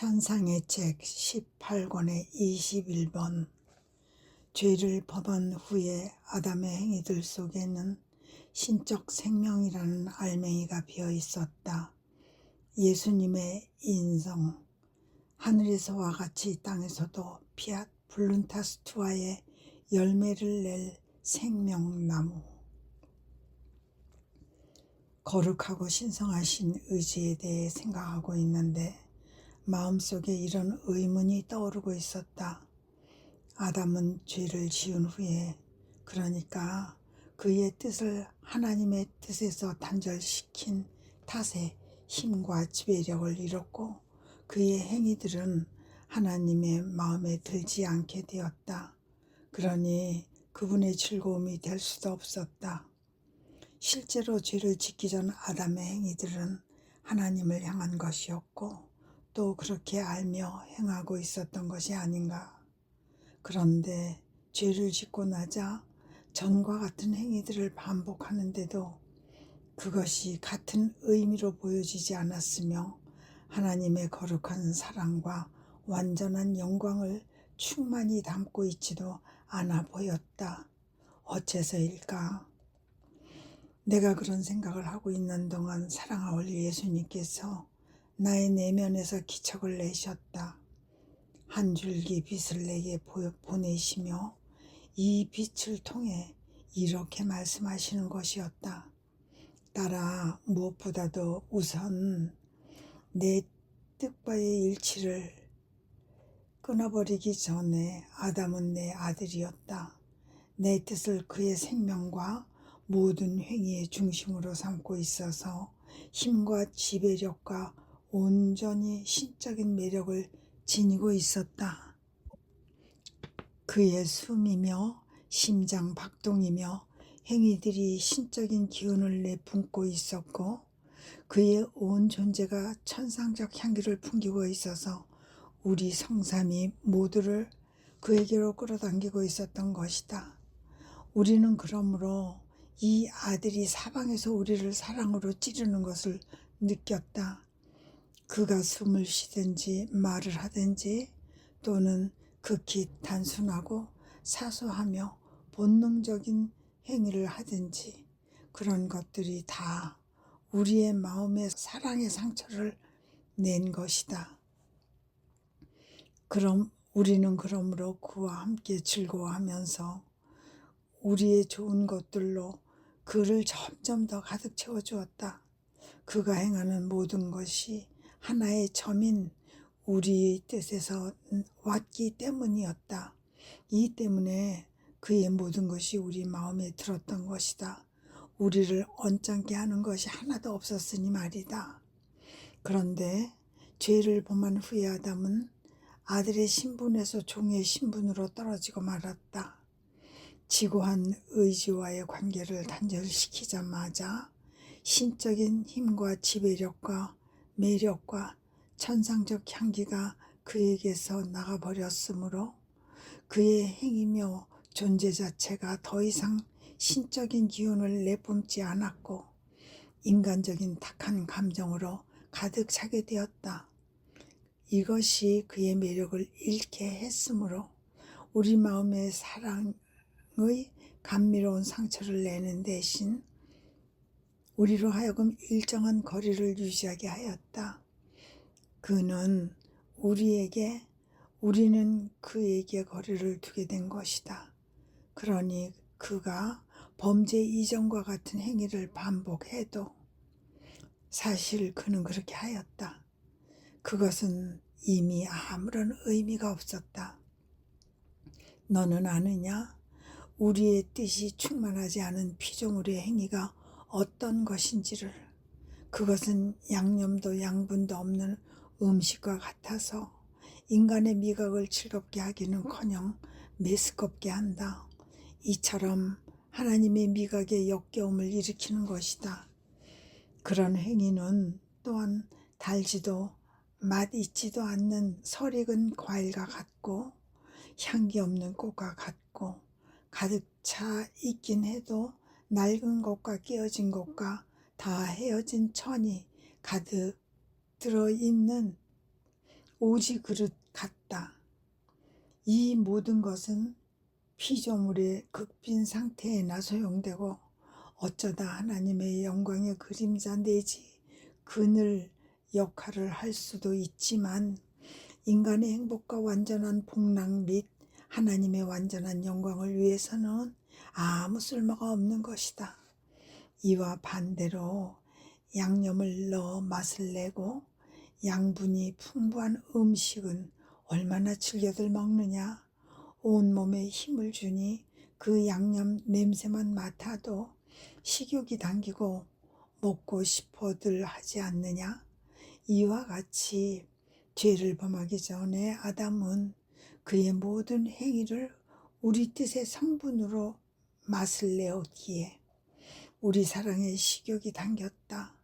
찬상의 책 18권의 21번. 죄를 범한 후에 아담의 행위들 속에는 신적 생명이라는 알맹이가 비어 있었다. 예수님의 인성, 하늘에서와 같이 땅에서도 피앗 블룬타스투아의 열매를 낼 생명나무. 거룩하고 신성하신 의지에 대해 생각하고 있는데 마음속에 이런 의문이 떠오르고 있었다. 아담은 죄를 지은 후에, 그러니까 그의 뜻을 하나님의 뜻에서 단절시킨 탓에 힘과 지배력을 잃었고, 그의 행위들은 하나님의 마음에 들지 않게 되었다. 그러니 그분의 즐거움이 될 수도 없었다. 실제로 죄를 짓기 전 아담의 행위들은 하나님을 향한 것이었고, 또 그렇게 알며 행하고 있었던 것이 아닌가. 그런데 죄를 짓고 나자 전과 같은 행위들을 반복하는데도 그것이 같은 의미로 보여지지 않았으며 하나님의 거룩한 사랑과 완전한 영광을 충만히 담고 있지도 않아 보였다. 어째서일까? 내가 그런 생각을 하고 있는 동안 사랑하올 예수님께서 나의 내면에서 기척을 내셨다. 한 줄기 빛을 내게 보내시며 이 빛을 통해 이렇게 말씀하시는 것이었다. 따라 무엇보다도 우선 내 뜻과의 일치를 끊어버리기 전에 아담은 내 아들이었다. 내 뜻을 그의 생명과 모든 행위의 중심으로 삼고 있어서 힘과 지배력과 온전히 신적인 매력을 지니고 있었다. 그의 숨이며 심장 박동이며 행위들이 신적인 기운을 내뿜고 있었고, 그의 온 존재가 천상적 향기를 풍기고 있어서 우리 성삼이 모두를 그에게로 끌어당기고 있었던 것이다. 우리는 그러므로 이 아들이 사방에서 우리를 사랑으로 찌르는 것을 느꼈다. 그가 숨을 쉬든지 말을 하든지 또는 극히 단순하고 사소하며 본능적인 행위를 하든지 그런 것들이 다 우리의 마음에 사랑의 상처를 낸 것이다. 그럼 우리는 그러므로 그와 함께 즐거워하면서 우리의 좋은 것들로 그를 점점 더 가득 채워주었다. 그가 행하는 모든 것이 하나의 점인 우리의 뜻에서 왔기 때문이었다. 이 때문에 그의 모든 것이 우리 마음에 들었던 것이다. 우리를 언짢게 하는 것이 하나도 없었으니 말이다. 그런데 죄를 범한 후에 아담은 아들의 신분에서 종의 신분으로 떨어지고 말았다. 지고한 의지와의 관계를 단절시키자마자 신적인 힘과 지배력과 매력과 천상적 향기가 그에게서 나가버렸으므로 그의 행위며 존재 자체가 더 이상 신적인 기운을 내뿜지 않았고 인간적인 탁한 감정으로 가득 차게 되었다. 이것이 그의 매력을 잃게 했으므로 우리 마음의 사랑의 감미로운 상처를 내는 대신 우리로 하여금 일정한 거리를 유지하게 하였다. 그는 우리는 그에게 거리를 두게 된 것이다. 그러니 그가 범죄 이전과 같은 행위를 반복해도 사실 그는 그렇게 하였다. 그것은 이미 아무런 의미가 없었다. 너는 아느냐? 우리의 뜻이 충만하지 않은 피조물의 행위가 어떤 것인지를. 그것은 양념도 양분도 없는 음식과 같아서 인간의 미각을 즐겁게 하기는커녕 메스껍게 한다. 이처럼 하나님의 미각에 역겨움을 일으키는 것이다. 그런 행위는 또한 달지도 맛있지도 않는 설익은 과일과 같고 향기 없는 꽃과 같고 가득 차 있긴 해도 낡은 것과 깨어진 것과 다 헤어진 천이 가득 들어있는 오지 그릇 같다. 이 모든 것은 피조물의 극빈 상태에나 소용되고 어쩌다 하나님의 영광의 그림자 내지 그늘 역할을 할 수도 있지만 인간의 행복과 완전한 복락 및 하나님의 완전한 영광을 위해서는 아무 쓸모가 없는 것이다. 이와 반대로 양념을 넣어 맛을 내고 양분이 풍부한 음식은 얼마나 즐겨들 먹느냐. 온몸에 힘을 주니 그 양념 냄새만 맡아도 식욕이 당기고 먹고 싶어들 하지 않느냐. 이와 같이 죄를 범하기 전에 아담은 그의 모든 행위를 우리 뜻의 성분으로 맛을 내었기에 우리 사랑에 식욕이 당겼다.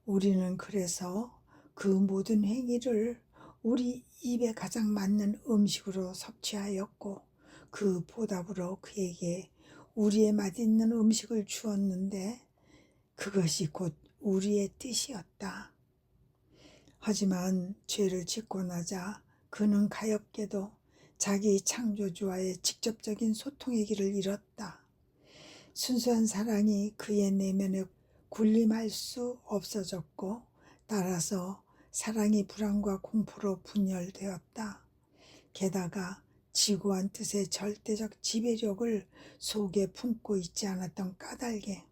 우리는 그래서 그 모든 행위를 우리 입에 가장 맞는 음식으로 섭취하였고 그 보답으로 그에게 우리의 맛있는 음식을 주었는데 그것이 곧 우리의 뜻이었다. 하지만 죄를 짓고 나자 그는 가엾게도 자기 창조주와의 직접적인 소통의 길을 잃었다. 순수한 사랑이 그의 내면에 군림할 수 없어졌고 따라서 사랑이 불안과 공포로 분열되었다. 게다가 지구한 뜻의 절대적 지배력을 속에 품고 있지 않았던 까닭에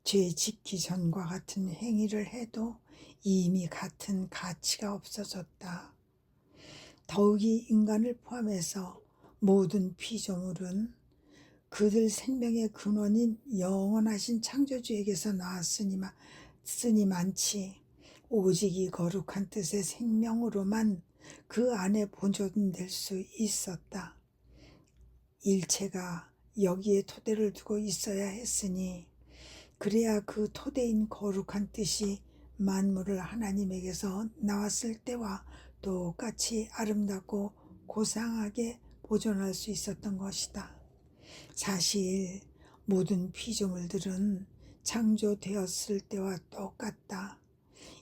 죄 짓기 전과 같은 행위를 해도 이미 같은 가치가 없어졌다. 더욱이 인간을 포함해서 모든 피조물은 그들 생명의 근원인 영원하신 창조주에게서 나왔으니 많지 오직 이 거룩한 뜻의 생명으로만 그 안에 보존될 수 있었다. 일체가 여기에 토대를 두고 있어야 했으니 그래야 그 토대인 거룩한 뜻이 만물을 하나님에게서 나왔을 때와 똑같이 아름답고 고상하게 보존할 수 있었던 것이다. 사실 모든 피조물들은 창조되었을 때와 똑같다.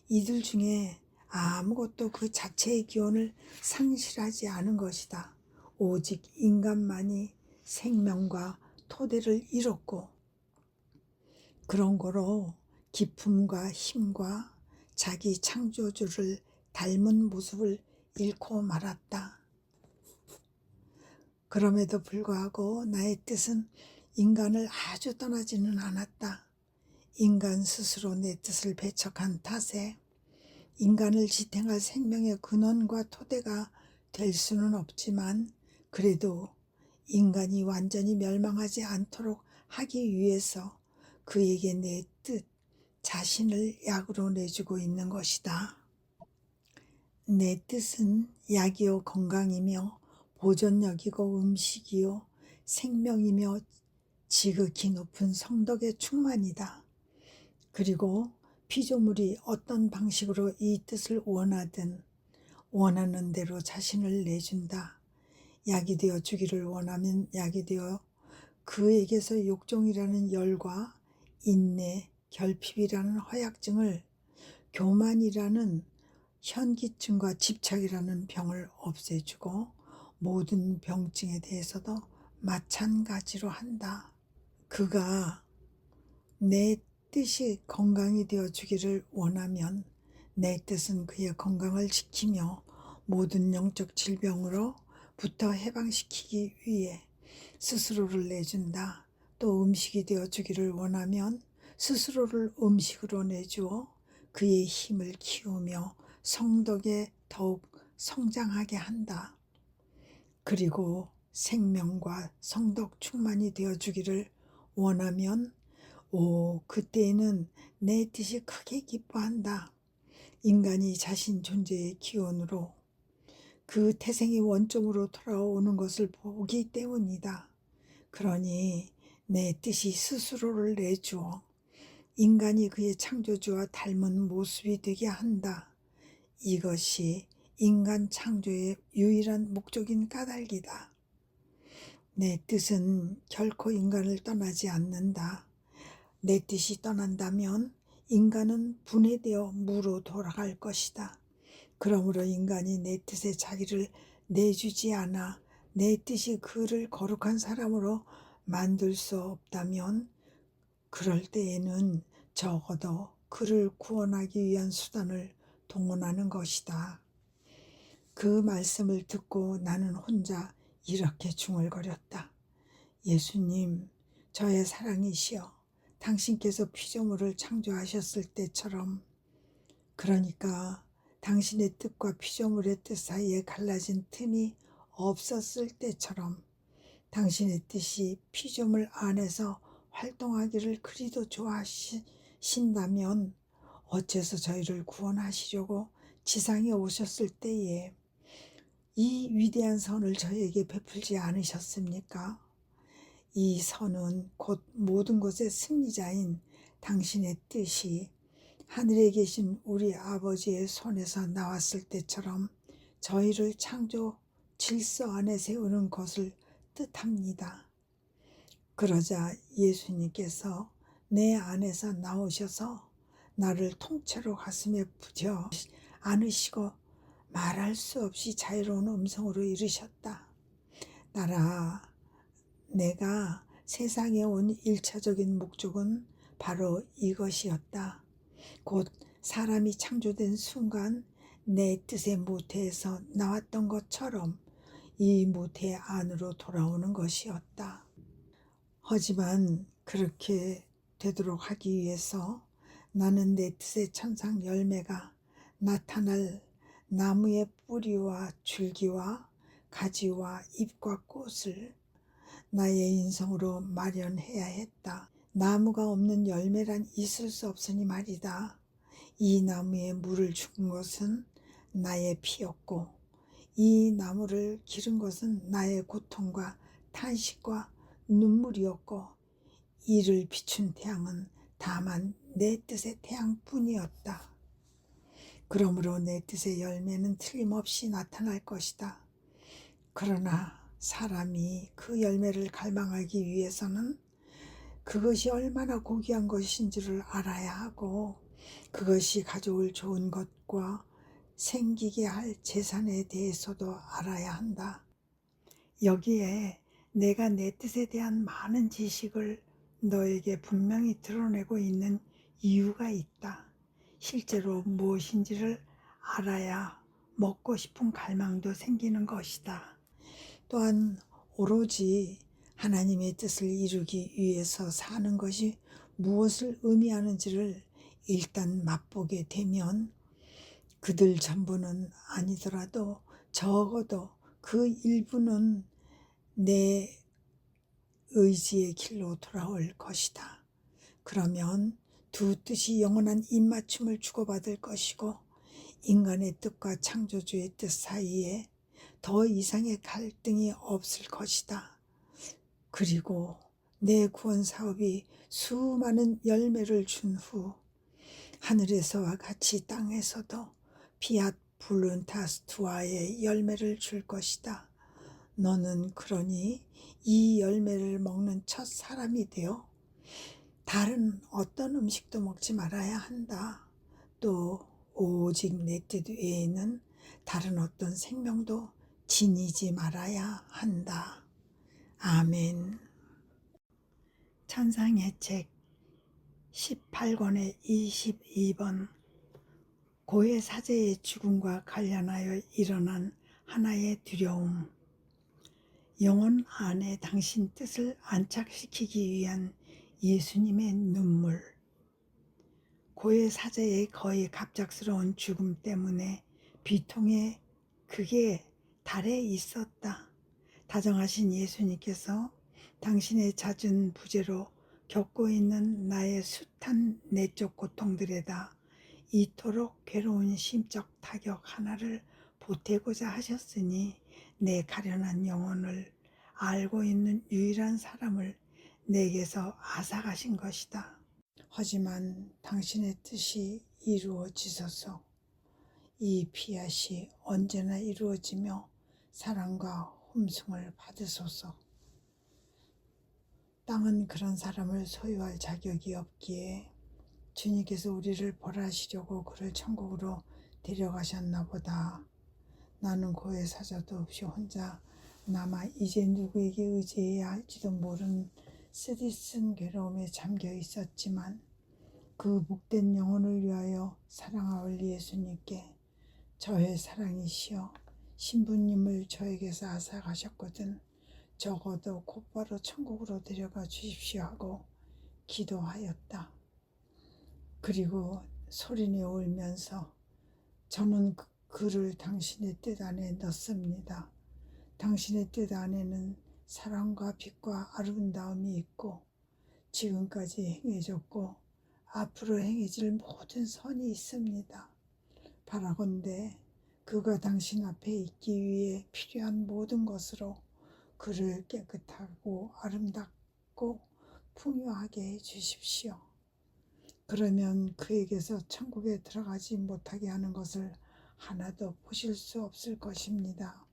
이들 중에 아무것도 그 자체의 기원을 상실하지 않은 것이다. 오직 인간만이 생명과 토대를 잃었고 그런 거로 기품과 힘과 자기 창조주를 닮은 모습을 잃고 말았다. 그럼에도 불구하고 나의 뜻은 인간을 아주 떠나지는 않았다. 인간 스스로 내 뜻을 배척한 탓에 인간을 지탱할 생명의 근원과 토대가 될 수는 없지만 그래도 인간이 완전히 멸망하지 않도록 하기 위해서 그에게 내 뜻 자신을 약으로 내주고 있는 것이다. 내 뜻은 약이요 건강이며 보존력이고 음식이요 생명이며 지극히 높은 성덕의 충만이다. 그리고 피조물이 어떤 방식으로 이 뜻을 원하든 원하는 대로 자신을 내준다. 약이 되어 주기를 원하면 약이 되어 그에게서 욕종이라는 열과 인내, 결핍이라는 허약증을 교만이라는 현기증과 집착이라는 병을 없애주고 모든 병증에 대해서도 마찬가지로 한다. 그가 내 뜻이 건강이 되어 주기를 원하면 내 뜻은 그의 건강을 지키며 모든 영적 질병으로부터 해방시키기 위해 스스로를 내준다. 또 음식이 되어 주기를 원하면 스스로를 음식으로 내주어 그의 힘을 키우며 성덕에 더욱 성장하게 한다. 그리고 생명과 성덕 충만이 되어 주기를 원하면 그때에는 내 뜻이 크게 기뻐한다. 인간이 자신 존재의 기원으로 그 태생의 원점으로 돌아오는 것을 보기 때문이다. 그러니 내 뜻이 스스로를 내주어 인간이 그의 창조주와 닮은 모습이 되게 한다. 이것이 인간 창조의 유일한 목적인 까닭이다. 내 뜻은 결코 인간을 떠나지 않는다. 내 뜻이 떠난다면 인간은 분해되어 무로 돌아갈 것이다. 그러므로 인간이 내 뜻에 자기를 내주지 않아 내 뜻이 그를 거룩한 사람으로 만들 수 없다면 그럴 때에는 적어도 그를 구원하기 위한 수단을 동원하는 것이다. 그 말씀을 듣고 나는 혼자 이렇게 중얼거렸다. 예수님, 저의 사랑이시여, 당신께서 피조물을 창조하셨을 때처럼, 그러니까 당신의 뜻과 피조물의 뜻 사이에 갈라진 틈이 없었을 때처럼 당신의 뜻이 피조물 안에서 활동하기를 그리도 좋아하신다면 어째서 저희를 구원하시려고 지상에 오셨을 때에 이 위대한 선을 저에게 베풀지 않으셨습니까? 이 선은 곧 모든 것의 승리자인 당신의 뜻이 하늘에 계신 우리 아버지의 손에서 나왔을 때처럼 저희를 창조 질서 안에 세우는 것을 뜻합니다. 그러자 예수님께서 내 안에서 나오셔서 나를 통째로 가슴에 부져 안으시고 말할 수 없이 자유로운 음성으로 이르셨다. 나라, 내가 세상에 온 일차적인 목적은 바로 이것이었다. 곧 사람이 창조된 순간 내 뜻의 모태에서 나왔던 것처럼 이 모태 안으로 돌아오는 것이었다. 하지만 그렇게 되도록 하기 위해서 나는 내 뜻의 천상 열매가 나타날 나무의 뿌리와 줄기와 가지와 잎과 꽃을 나의 인성으로 마련해야 했다. 나무가 없는 열매란 있을 수 없으니 말이다. 이 나무에 물을 준 것은 나의 피였고 이 나무를 기른 것은 나의 고통과 탄식과 눈물이었고 이를 비춘 태양은 다만 내 뜻의 태양뿐이었다. 그러므로 내 뜻의 열매는 틀림없이 나타날 것이다. 그러나 사람이 그 열매를 갈망하기 위해서는 그것이 얼마나 고귀한 것인지를 알아야 하고 그것이 가져올 좋은 것과 생기게 할 재산에 대해서도 알아야 한다. 여기에 내가 내 뜻에 대한 많은 지식을 너에게 분명히 드러내고 있는 이유가 있다. 실제로 무엇인지를 알아야 먹고 싶은 갈망도 생기는 것이다. 또한 오로지 하나님의 뜻을 이루기 위해서 사는 것이 무엇을 의미하는지를 일단 맛보게 되면 그들 전부는 아니더라도 적어도 그 일부는 내 의지의 길로 돌아올 것이다. 그러면 두 뜻이 영원한 입맞춤을 주고받을 것이고 인간의 뜻과 창조주의 뜻 사이에 더 이상의 갈등이 없을 것이다. 그리고 내 구원 사업이 수많은 열매를 준 후 하늘에서와 같이 땅에서도 피앗 블룬타스투아의 열매를 줄 것이다. 너는 그러니 이 열매를 먹는 첫 사람이 되어 다른 어떤 음식도 먹지 말아야 한다. 또 오직 내 뜻 외에는 다른 어떤 생명도 지니지 말아야 한다. 아멘. 찬상의 책 18권의 22번 고해 사제의 죽음과 관련하여 일어난 하나의 두려움. 영혼 안에 당신 뜻을 안착시키기 위한 예수님의 눈물. 고해 사제의 거의 갑작스러운 죽음 때문에 비통의 극에 달해 있었다. 다정하신 예수님께서 당신의 잦은 부재로 겪고 있는 나의 숱한 내적 고통들에다 이토록 괴로운 심적 타격 하나를 보태고자 하셨으니 내 가련한 영혼을 알고 있는 유일한 사람을 내게서 앗아가신 것이다. 하지만 당신의 뜻이 이루어지소서. 이 피앗이 언제나 이루어지며 사랑과 홈승을 받으소서. 땅은 그런 사람을 소유할 자격이 없기에 주님께서 우리를 벌하시려고 그를 천국으로 데려가셨나 보다. 나는 고해 사자도 없이 혼자 남아 이제 누구에게 의지해야 할지도 모르는 쓰디쓴 괴로움에 잠겨 있었지만 그 복된 영혼을 위하여 사랑하올 예수님께 저의 사랑이시여 신부님을 저에게서 앗아가셨거든 적어도 곧바로 천국으로 데려가 주십시오 하고 기도하였다. 그리고 소리내어 울면서 저는 그를 당신의 뜻 안에 넣습니다. 당신의 뜻 안에는 사랑과 빛과 아름다움이 있고 지금까지 행해졌고 앞으로 행해질 모든 선이 있습니다. 바라건대 그가 당신 앞에 있기 위해 필요한 모든 것으로 그를 깨끗하고 아름답고 풍요하게 해주십시오. 그러면 그에게서 천국에 들어가지 못하게 하는 것을 하나도 보실 수 없을 것입니다.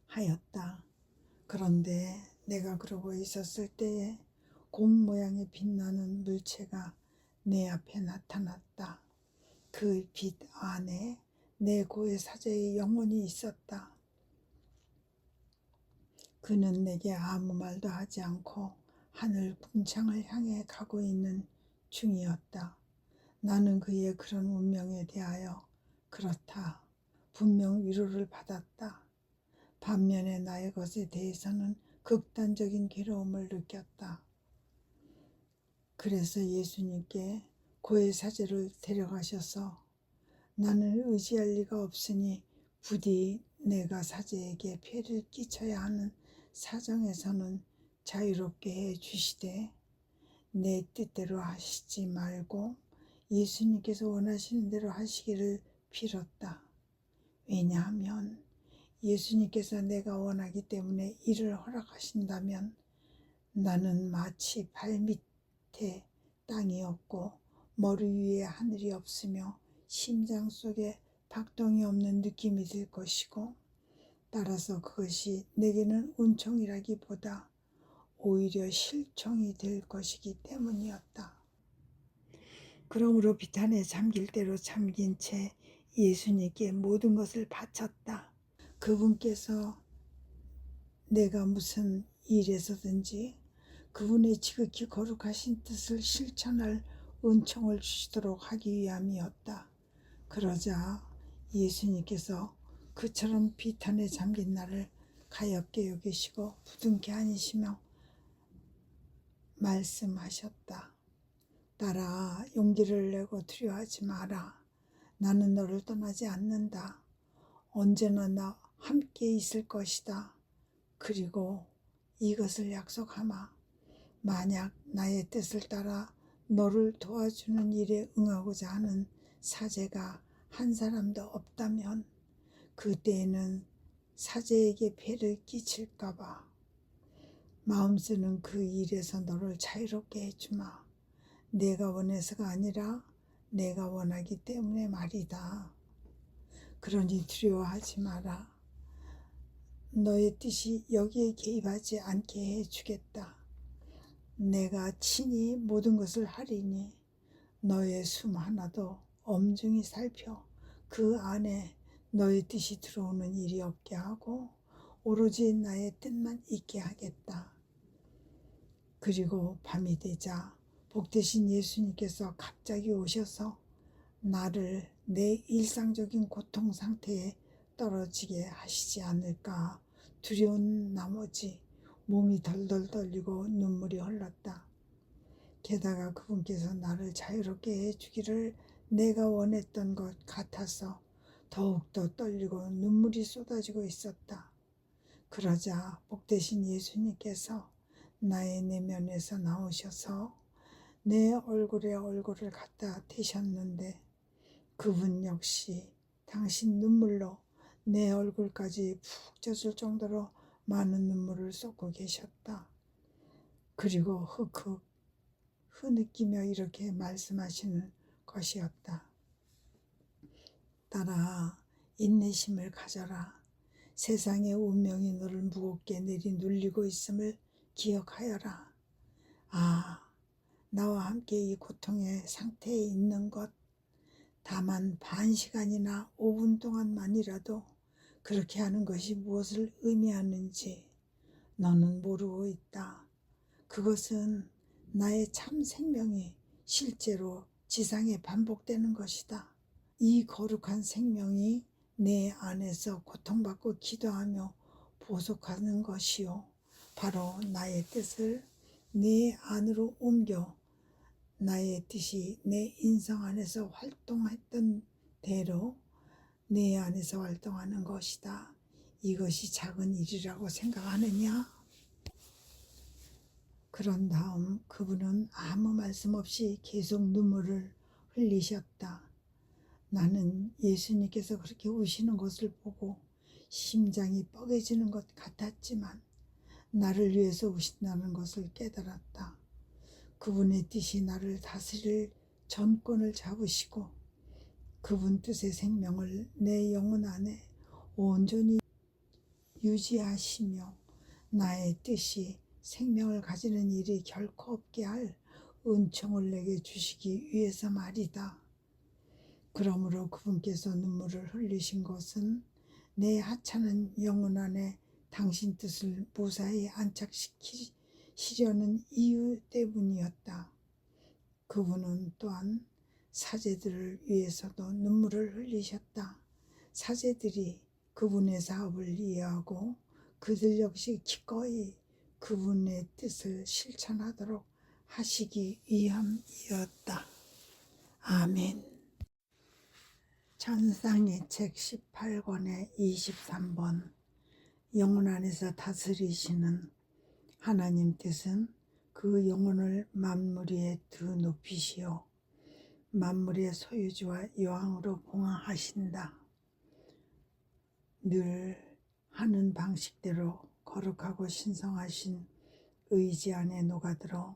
하였다. 그런데 내가 그러고 있었을 때에 공 모양의 빛나는 물체가 내 앞에 나타났다. 그 빛 안에 내 고해 사자의 영혼이 있었다. 그는 내게 아무 말도 하지 않고 하늘 궁창을 향해 가고 있는 중이었다. 나는 그의 그런 운명에 대하여 그렇다. 분명 위로를 받았다. 반면에 나의 것에 대해서는 극단적인 괴로움을 느꼈다. 그래서 예수님께 고해 사자를 데려가셔서 나는 의지할 리가 없으니 부디 내가 사자에게 폐를 끼쳐야 하는 사정에서는 자유롭게 해 주시되 내 뜻대로 하시지 말고 예수님께서 원하시는 대로 하시기를 빌었다. 왜냐하면 예수님께서 내가 원하기 때문에 이를 허락하신다면 나는 마치 발밑에 땅이 없고 머리 위에 하늘이 없으며 심장 속에 박동이 없는 느낌이 들 것이고 따라서 그것이 내게는 은총이라기보다 오히려 실총이 될 것이기 때문이었다. 그러므로 비탄에 잠길 대로 잠긴 채 예수님께 모든 것을 바쳤다. 그분께서 내가 무슨 일에서든지 그분의 지극히 거룩하신 뜻을 실천할 은총을 주시도록 하기 위함이었다. 그러자 예수님께서 그처럼 비탄에 잠긴 나를 가엾게 여기시고 부둥켜 안으시며 말씀하셨다. 딸아, 용기를 내고 두려워하지 마라. 나는 너를 떠나지 않는다. 언제나 나 함께 있을 것이다. 그리고 이것을 약속하마. 만약 나의 뜻을 따라 너를 도와주는 일에 응하고자 하는 사제가 한 사람도 없다면 그때에는 사제에게 폐를 끼칠까봐 마음 쓰는 그 일에서 너를 자유롭게 해주마. 내가 원해서가 아니라 내가 원하기 때문에 말이다. 그러니 두려워하지 마라. 너의 뜻이 여기에 개입하지 않게 해주겠다. 내가 친히 모든 것을 하리니 너의 숨 하나도 엄중히 살펴 그 안에 너의 뜻이 들어오는 일이 없게 하고 오로지 나의 뜻만 있게 하겠다. 그리고 밤이 되자 복되신 예수님께서 갑자기 오셔서 나를 내 일상적인 고통 상태에 떨어지게 하시지 않을까 두려운 나머지 몸이 덜덜 떨리고 눈물이 흘렀다. 게다가 그분께서 나를 자유롭게 해주기를 내가 원했던 것 같아서 더욱더 떨리고 눈물이 쏟아지고 있었다. 그러자 복되신 예수님께서 나의 내면에서 나오셔서 내 얼굴에 얼굴을 갖다 대셨는데 그분 역시 당신 눈물로 내 얼굴까지 푹 젖을 정도로 많은 눈물을 쏟고 계셨다. 그리고 흑흑 흐느끼며 이렇게 말씀하시는 것이었다. 딸아, 인내심을 가져라. 세상의 운명이 너를 무겁게 내리눌리고 있음을 기억하여라. 아, 나와 함께 이 고통의 상태에 있는 것, 다만 반 시간이나 5분 동안만이라도 그렇게 하는 것이 무엇을 의미하는지 너는 모르고 있다. 그것은 나의 참 생명이 실제로 지상에 반복되는 것이다. 이 거룩한 생명이 내 안에서 고통받고 기도하며 보속하는 것이요. 바로 나의 뜻을 내 안으로 옮겨 나의 뜻이 내 인성 안에서 활동했던 대로 내 안에서 활동하는 것이다. 이것이 작은 일이라고 생각하느냐? 그런 다음 그분은 아무 말씀 없이 계속 눈물을 흘리셨다. 나는 예수님께서 그렇게 우시는 것을 보고 심장이 뻐개지는 것 같았지만 나를 위해서 우신다는 것을 깨달았다. 그분의 뜻이 나를 다스릴 전권을 잡으시고 그분 뜻의 생명을 내 영혼 안에 온전히 유지하시며 나의 뜻이 생명을 가지는 일이 결코 없게 할 은총을 내게 주시기 위해서 말이다. 그러므로 그분께서 눈물을 흘리신 것은 내 하찮은 영혼 안에 당신 뜻을 무사히 안착시키려는 이유 때문이었다. 그분은 또한 사제들을 위해서도 눈물을 흘리셨다. 사제들이 그분의 사업을 이해하고 그들 역시 기꺼이 그분의 뜻을 실천하도록 하시기 위함이었다. 아멘. 찬상의 책 18권의 23번. 영혼 안에서 다스리시는 하나님 뜻은 그 영혼을 만물 위에 드높이시어 만물의 소유주와 여왕으로 봉하하신다. 늘 하는 방식대로 거룩하고 신성하신 의지 안에 녹아들어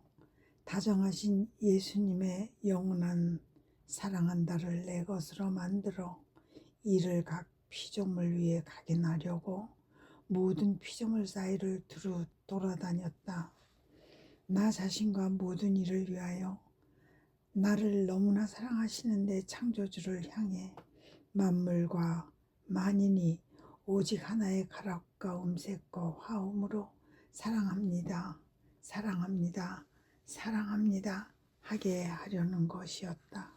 다정하신 예수님의 영원한 사랑한다를 내 것으로 만들어 이를 각 피조물 위에 각인하려고 모든 피조물 사이를 두루 돌아다녔다. 나 자신과 모든 일을 위하여 나를 너무나 사랑하시는 내 창조주를 향해 만물과 만인이 오직 하나의 가락과 음색과 화음으로 사랑합니다. 사랑합니다. 사랑합니다. 하게 하려는 것이었다.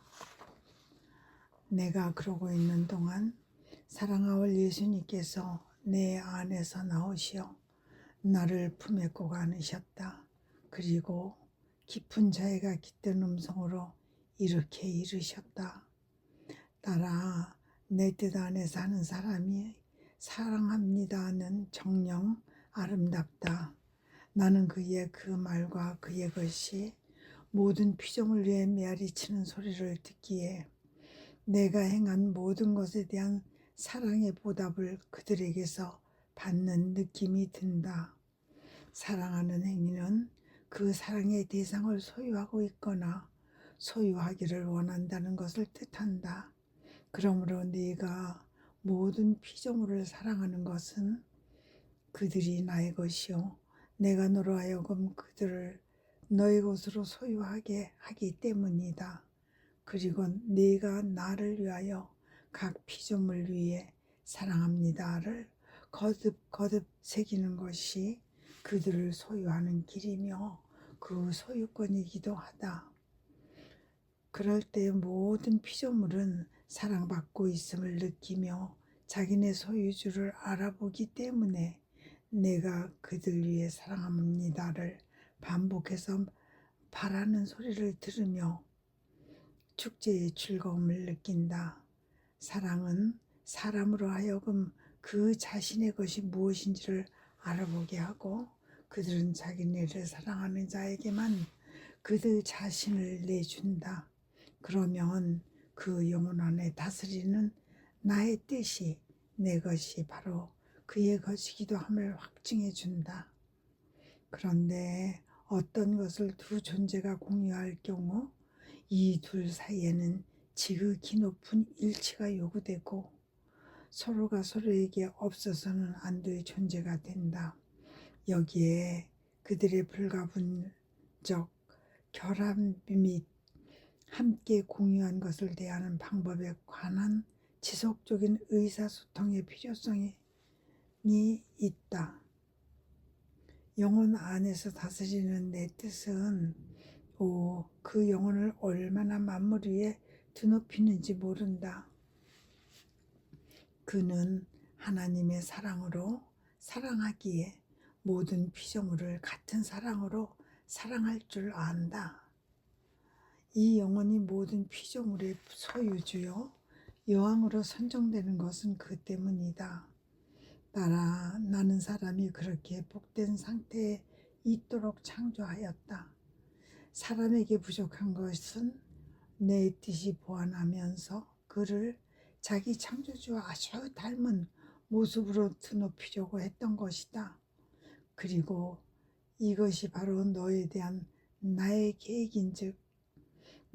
내가 그러고 있는 동안 사랑하올 예수님께서 내 안에서 나오시어 나를 품에 꼭 안으셨다. 그리고 깊은 자애가 깃든 음성으로 이렇게 이르셨다. 딸아, 내 뜻 안에 사는 사람이 사랑합니다는 정녕 아름답다. 나는 그의 그 말과 그의 것이 모든 피조물 위에 메아리치는 소리를 듣기에 내가 행한 모든 것에 대한 사랑의 보답을 그들에게서 받는 느낌이 든다. 사랑하는 행위는 그 사랑의 대상을 소유하고 있거나 소유하기를 원한다는 것을 뜻한다. 그러므로 네가 모든 피조물을 사랑하는 것은 그들이 나의 것이요 내가 너로 하여금 그들을 너의 것으로 소유하게 하기 때문이다. 그리고 네가 나를 위하여 각 피조물 위에 사랑합니다를 거듭 새기는 것이 그들을 소유하는 길이며 그 소유권이기도 하다. 그럴 때 모든 피조물은 사랑받고 있음을 느끼며 자기네 소유주를 알아보기 때문에 내가 그들 위해 사랑합니다를 반복해서 바라는 소리를 들으며 축제의 즐거움을 느낀다. 사랑은 사람으로 하여금 그 자신의 것이 무엇인지를 알아보게 하고 그들은 자기네를 사랑하는 자에게만 그들 자신을 내준다. 그러면 그 영혼 안에 다스리는 나의 뜻이 내 것이 바로 그의 것이기도 함을 확증해 준다. 그런데 어떤 것을 두 존재가 공유할 경우 이 둘 사이에는 지극히 높은 일치가 요구되고 서로가 서로에게 없어서는 안 될 존재가 된다. 여기에 그들의 불가분적 결합 및 함께 공유한 것을 대하는 방법에 관한 지속적인 의사소통의 필요성이 있다. 영혼 안에서 다스리는 내 뜻은 그 영혼을 얼마나 만물 위에 드높이는지 모른다. 그는 하나님의 사랑으로 사랑하기에 모든 피조물을 같은 사랑으로 사랑할 줄 안다. 이 영혼이 모든 피조물의 소유주요 여왕으로 선정되는 것은 그 때문이다. 따라 나는 사람이 그렇게 복된 상태에 있도록 창조하였다. 사람에게 부족한 것은 내 뜻이 보완하면서 그를 자기 창조주와 아주 닮은 모습으로 드높이려고 했던 것이다. 그리고 이것이 바로 너에 대한 나의 계획인즉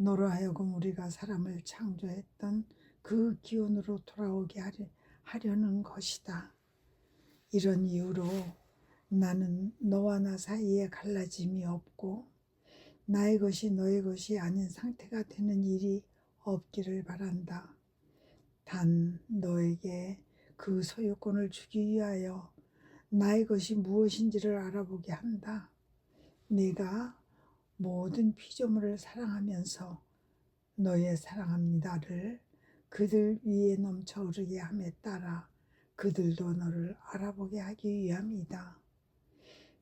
너로 하여금 우리가 사람을 창조했던 그 기원으로 돌아오게 하려는 것이다. 이런 이유로 나는 너와 나 사이에 갈라짐이 없고 나의 것이 너의 것이 아닌 상태가 되는 일이 없기를 바란다. 단 너에게 그 소유권을 주기 위하여 나의 것이 무엇인지를 알아보게 한다. 내가 모든 피조물을 사랑하면서 너의 사랑합니다를 그들 위에 넘쳐 흐르게 함에 따라 그들도 너를 알아보게 하기 위함이다.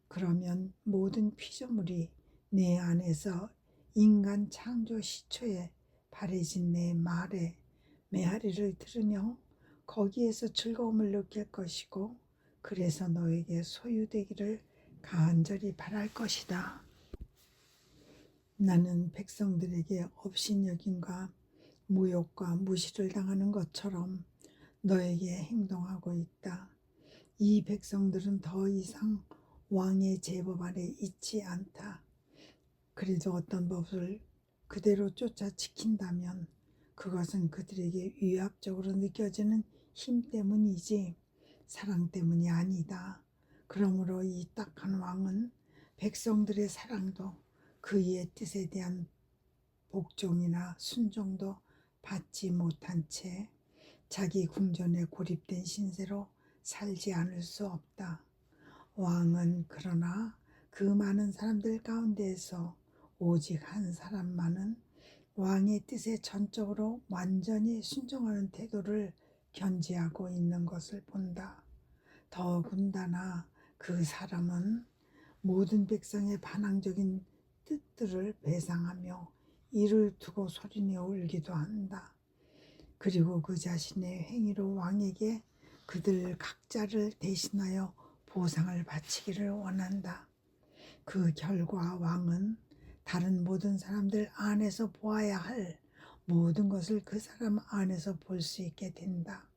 그러면 모든 피조물이 내 안에서 인간 창조 시초에 바래진 내 말에 메아리를 들으며 거기에서 즐거움을 느낄 것이고 그래서 너에게 소유되기를 간절히 바랄 것이다. 나는 백성들에게 업신여김과 모욕과 무시를 당하는 것처럼 너에게 행동하고 있다. 이 백성들은 더 이상 왕의 제법 아래 있지 않다. 그래도 어떤 법을 그대로 쫓아 지킨다면 그것은 그들에게 위압적으로 느껴지는 힘 때문이지 사랑 때문이 아니다. 그러므로 이 딱한 왕은 백성들의 사랑도 그의 뜻에 대한 복종이나 순종도 받지 못한 채 자기 궁전에 고립된 신세로 살지 않을 수 없다. 왕은 그러나 그 많은 사람들 가운데에서 오직 한 사람만은 왕의 뜻에 전적으로 완전히 순종하는 태도를 견지하고 있는 것을 본다. 더군다나 그 사람은 모든 백성의 반항적인 뜻들을 배상하며 이를 두고 소리내어 울기도 한다. 그리고 그 자신의 행위로 왕에게 그들 각자를 대신하여 보상을 바치기를 원한다. 그 결과 왕은 다른 모든 사람들 안에서 보아야 할 모든 것을 그 사람 안에서 볼 수 있게 된다.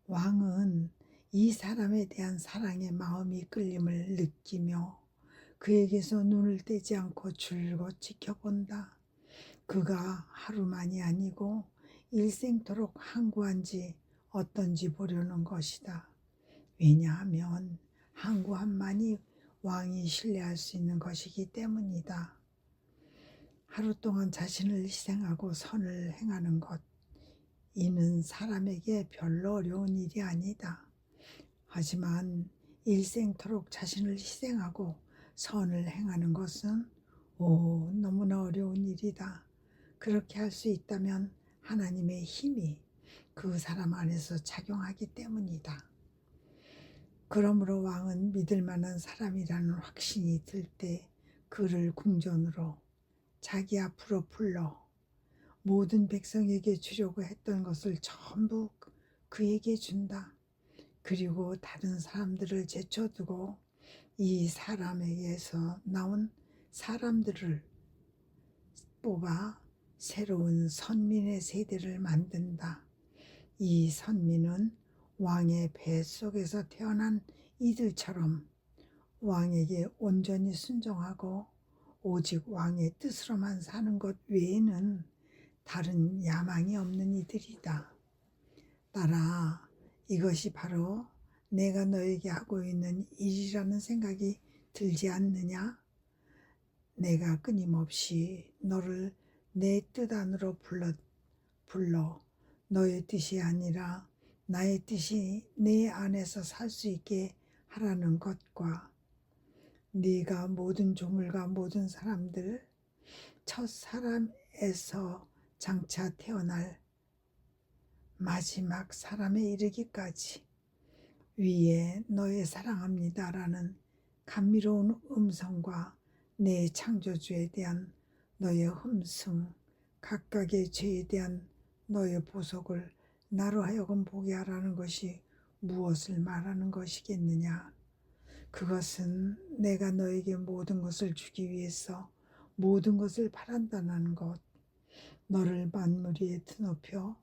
왕은 이 사람에 대한 사랑의 마음이 끌림을 느끼며 그에게서 눈을 떼지 않고 줄곧 지켜본다. 그가 하루만이 아니고 일생토록 항구한지 어떤지 보려는 것이다. 왜냐하면 항구함만이 왕이 신뢰할 수 있는 것이기 때문이다. 하루 동안 자신을 희생하고 선을 행하는 것, 이는 사람에게 별로 어려운 일이 아니다. 하지만 일생토록 자신을 희생하고 선을 행하는 것은 너무나 어려운 일이다. 그렇게 할 수 있다면 하나님의 힘이 그 사람 안에서 작용하기 때문이다. 그러므로 왕은 믿을 만한 사람이라는 확신이 들 때 그를 궁전으로 자기 앞으로 불러 모든 백성에게 주려고 했던 것을 전부 그에게 준다. 그리고 다른 사람들을 제쳐두고 이 사람에게서 나온 사람들을 뽑아 새로운 선민의 세대를 만든다. 이 선민은 왕의 뱃속에서 태어난 이들처럼 왕에게 온전히 순종하고 오직 왕의 뜻으로만 사는 것 외에는 다른 야망이 없는 이들이다. 따라 이것이 바로 내가 너에게 하고 있는 일이라는 생각이 들지 않느냐? 내가 끊임없이 너를 내 뜻 안으로 불러 너의 뜻이 아니라 나의 뜻이 내 안에서 살 수 있게 하라는 것과 네가 모든 조물과 모든 사람들 첫 사람에서 장차 태어날 마지막 사람에 이르기까지 위에 너의 사랑합니다라는 감미로운 음성과 내 창조주에 대한 너의 흠숭, 각각의 죄에 대한 너의 보속을 나로 하여금 보게 하라는 것이 무엇을 말하는 것이겠느냐. 그것은 내가 너에게 모든 것을 주기 위해서 모든 것을 바란다는 것, 너를 만물 위에 드높여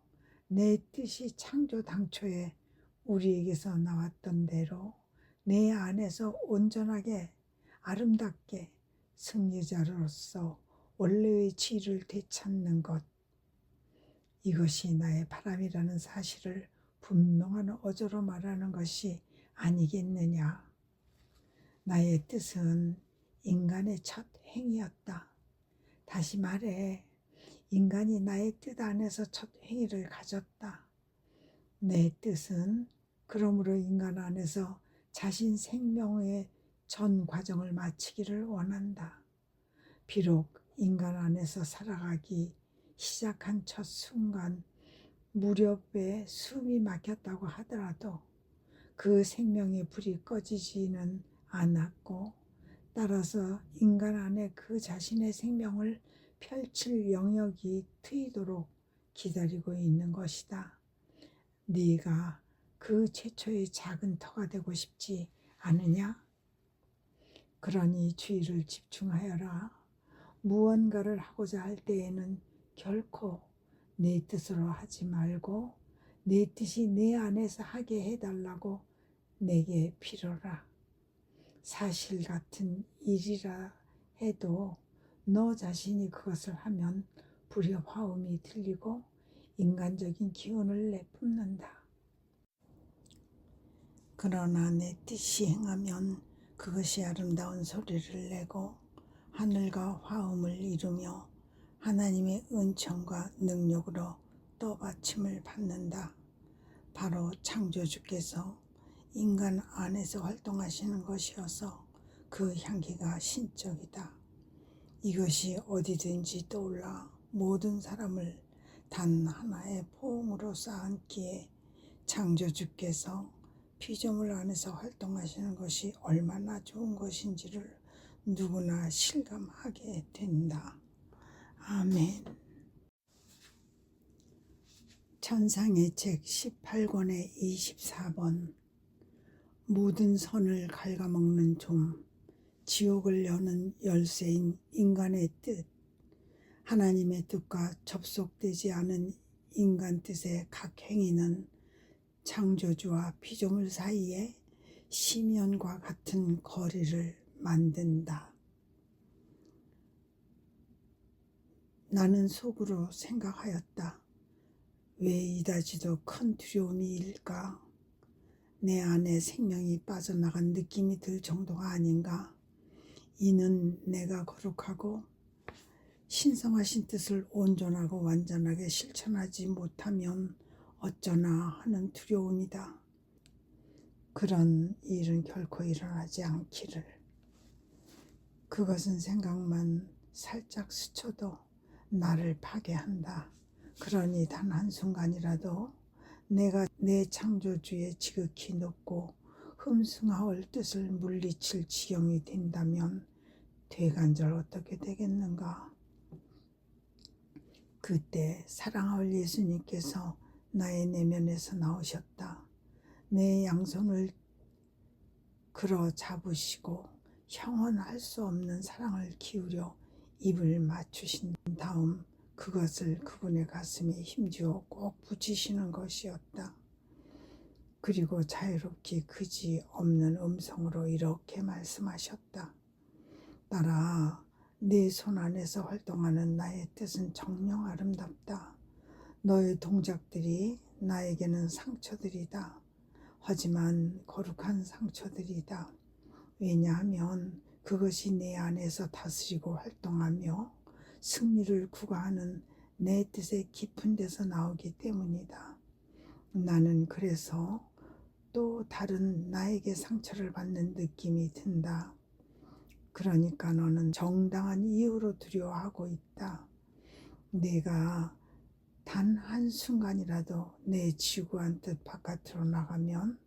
내 뜻이 창조 당초에 우리에게서 나왔던 대로 내 안에서 온전하게 아름답게 승리자로서 원래의 지위를 되찾는 것, 이것이 나의 바람이라는 사실을 분명한 어조로 말하는 것이 아니겠느냐. 나의 뜻은 인간의 첫 행위였다. 다시 말해 인간이 나의 뜻 안에서 첫 행위를 가졌다. 내 뜻은 그러므로 인간 안에서 자신 생명의 전 과정을 마치기를 원한다. 비록 인간 안에서 살아가기 시작한 첫 순간 무렵에 숨이 막혔다고 하더라도 그 생명의 불이 꺼지지는 않았고, 따라서 인간 안에 그 자신의 생명을 펼칠 영역이 트이도록 기다리고 있는 것이다. 네가 그 최초의 작은 터가 되고 싶지 않으냐? 그러니 주의를 집중하여라. 무언가를 하고자 할 때에는 결코 내 뜻으로 하지 말고 내 뜻이 내 안에서 하게 해달라고 내게 빌어라. 사실 같은 일이라 해도 너 자신이 그것을 하면 불의 화음이 들리고 인간적인 기운을 내뿜는다. 그러나 내 뜻이 행하면 그것이 아름다운 소리를 내고 하늘과 화음을 이루며 하나님의 은총과 능력으로 떠받침을 받는다. 바로 창조주께서 인간 안에서 활동하시는 것이어서 그 향기가 신적이다. 이것이 어디든지 떠올라 모든 사람을 단 하나의 포옹으로 쌓았기에 창조주께서 피조물 안에서 활동하시는 것이 얼마나 좋은 것인지를 누구나 실감하게 된다. 아멘. 천상의 책 18권의 24번. 모든 선을 갉아먹는 좀, 지옥을 여는 열쇠인 인간의 뜻, 하나님의 뜻과 접속되지 않은 인간 뜻의 각 행위는 창조주와 피조물 사이에 심연과 같은 거리를 만든다. 나는 속으로 생각하였다. 왜 이다지도 큰 두려움이일까? 내 안에 생명이 빠져나간 느낌이 들 정도가 아닌가? 이는 내가 거룩하고 신성하신 뜻을 온전하고 완전하게 실천하지 못하면 어쩌나 하는 두려움이다. 그런 일은 결코 일어나지 않기를. 그것은 생각만 살짝 스쳐도 나를 파괴한다. 그러니 단 한순간이라도 내가 내 창조주의 지극히 높고 흠숭하올 뜻을 물리칠 지경이 된다면 되간절 어떻게 되겠는가? 그때 사랑하올 예수님께서 나의 내면에서 나오셨다. 내 양손을 끌어 잡으시고 형언할 수 없는 사랑을 기울여 입을 맞추신 다음 그것을 그분의 가슴에 힘주어 꼭 붙이시는 것이었다. 그리고 자유롭기 그지 없는 음성으로 이렇게 말씀하셨다. 딸아, 네 손 안에서 활동하는 나의 뜻은 정녕 아름답다. 너의 동작들이 나에게는 상처들이다. 하지만 거룩한 상처들이다. 왜냐하면 그것이 내 안에서 다스리고 활동하며 승리를 구가하는 내 뜻의 깊은 데서 나오기 때문이다. 나는 그래서 또 다른 나에게 상처를 받는 느낌이 든다. 그러니까 너는 정당한 이유로 두려워하고 있다. 내가 단 한순간이라도 내 지구한 뜻 바깥으로 나가면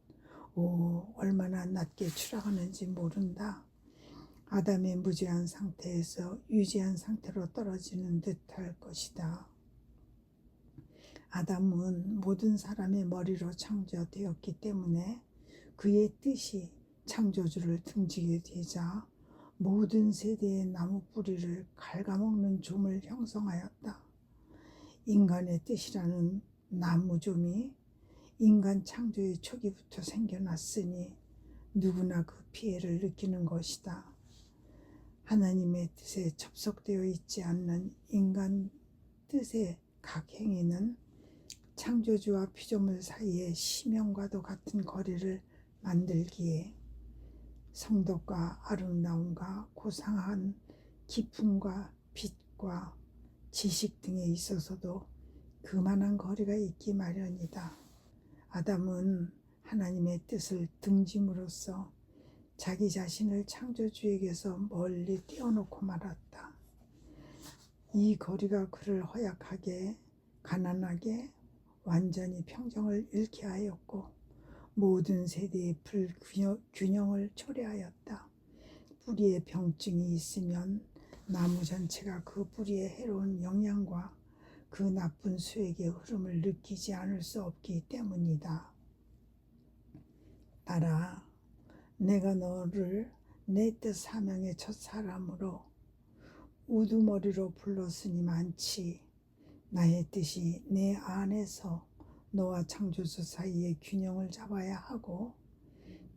얼마나 낮게 추락하는지 모른다. 아담의 무죄한 상태에서 유죄한 상태로 떨어지는 듯할 것이다. 아담은 모든 사람의 머리로 창조되었기 때문에 그의 뜻이 창조주를 등지게 되자 모든 세대의 나무 뿌리를 갉아먹는 좀을 형성하였다. 인간의 뜻이라는 나무좀이 인간 창조의 초기부터 생겨났으니 누구나 그 피해를 느끼는 것이다. 하나님의 뜻에 접속되어 있지 않는 인간 뜻의 각 행위는 창조주와 피조물 사이의 심연과도 같은 거리를 만들기에 성덕과 아름다움과 고상한 기품과 빛과 지식 등에 있어서도 그만한 거리가 있기 마련이다. 아담은 하나님의 뜻을 등짐으로써 자기 자신을 창조주에게서 멀리 떼어놓고 말았다. 이 거리가 그를 허약하게, 가난하게, 완전히 평정을 잃게 하였고 모든 세대의 불균형을 초래하였다. 뿌리에 병증이 있으면 나무 전체가 그 뿌리의 해로운 영향과 그 나쁜 수액의 흐름을 느끼지 않을 수 없기 때문이다. 따라 내가 너를 내 뜻 사명의 첫 사람으로 우두머리로 불렀으니 많지. 나의 뜻이 내 안에서 너와 창조주 사이의 균형을 잡아야 하고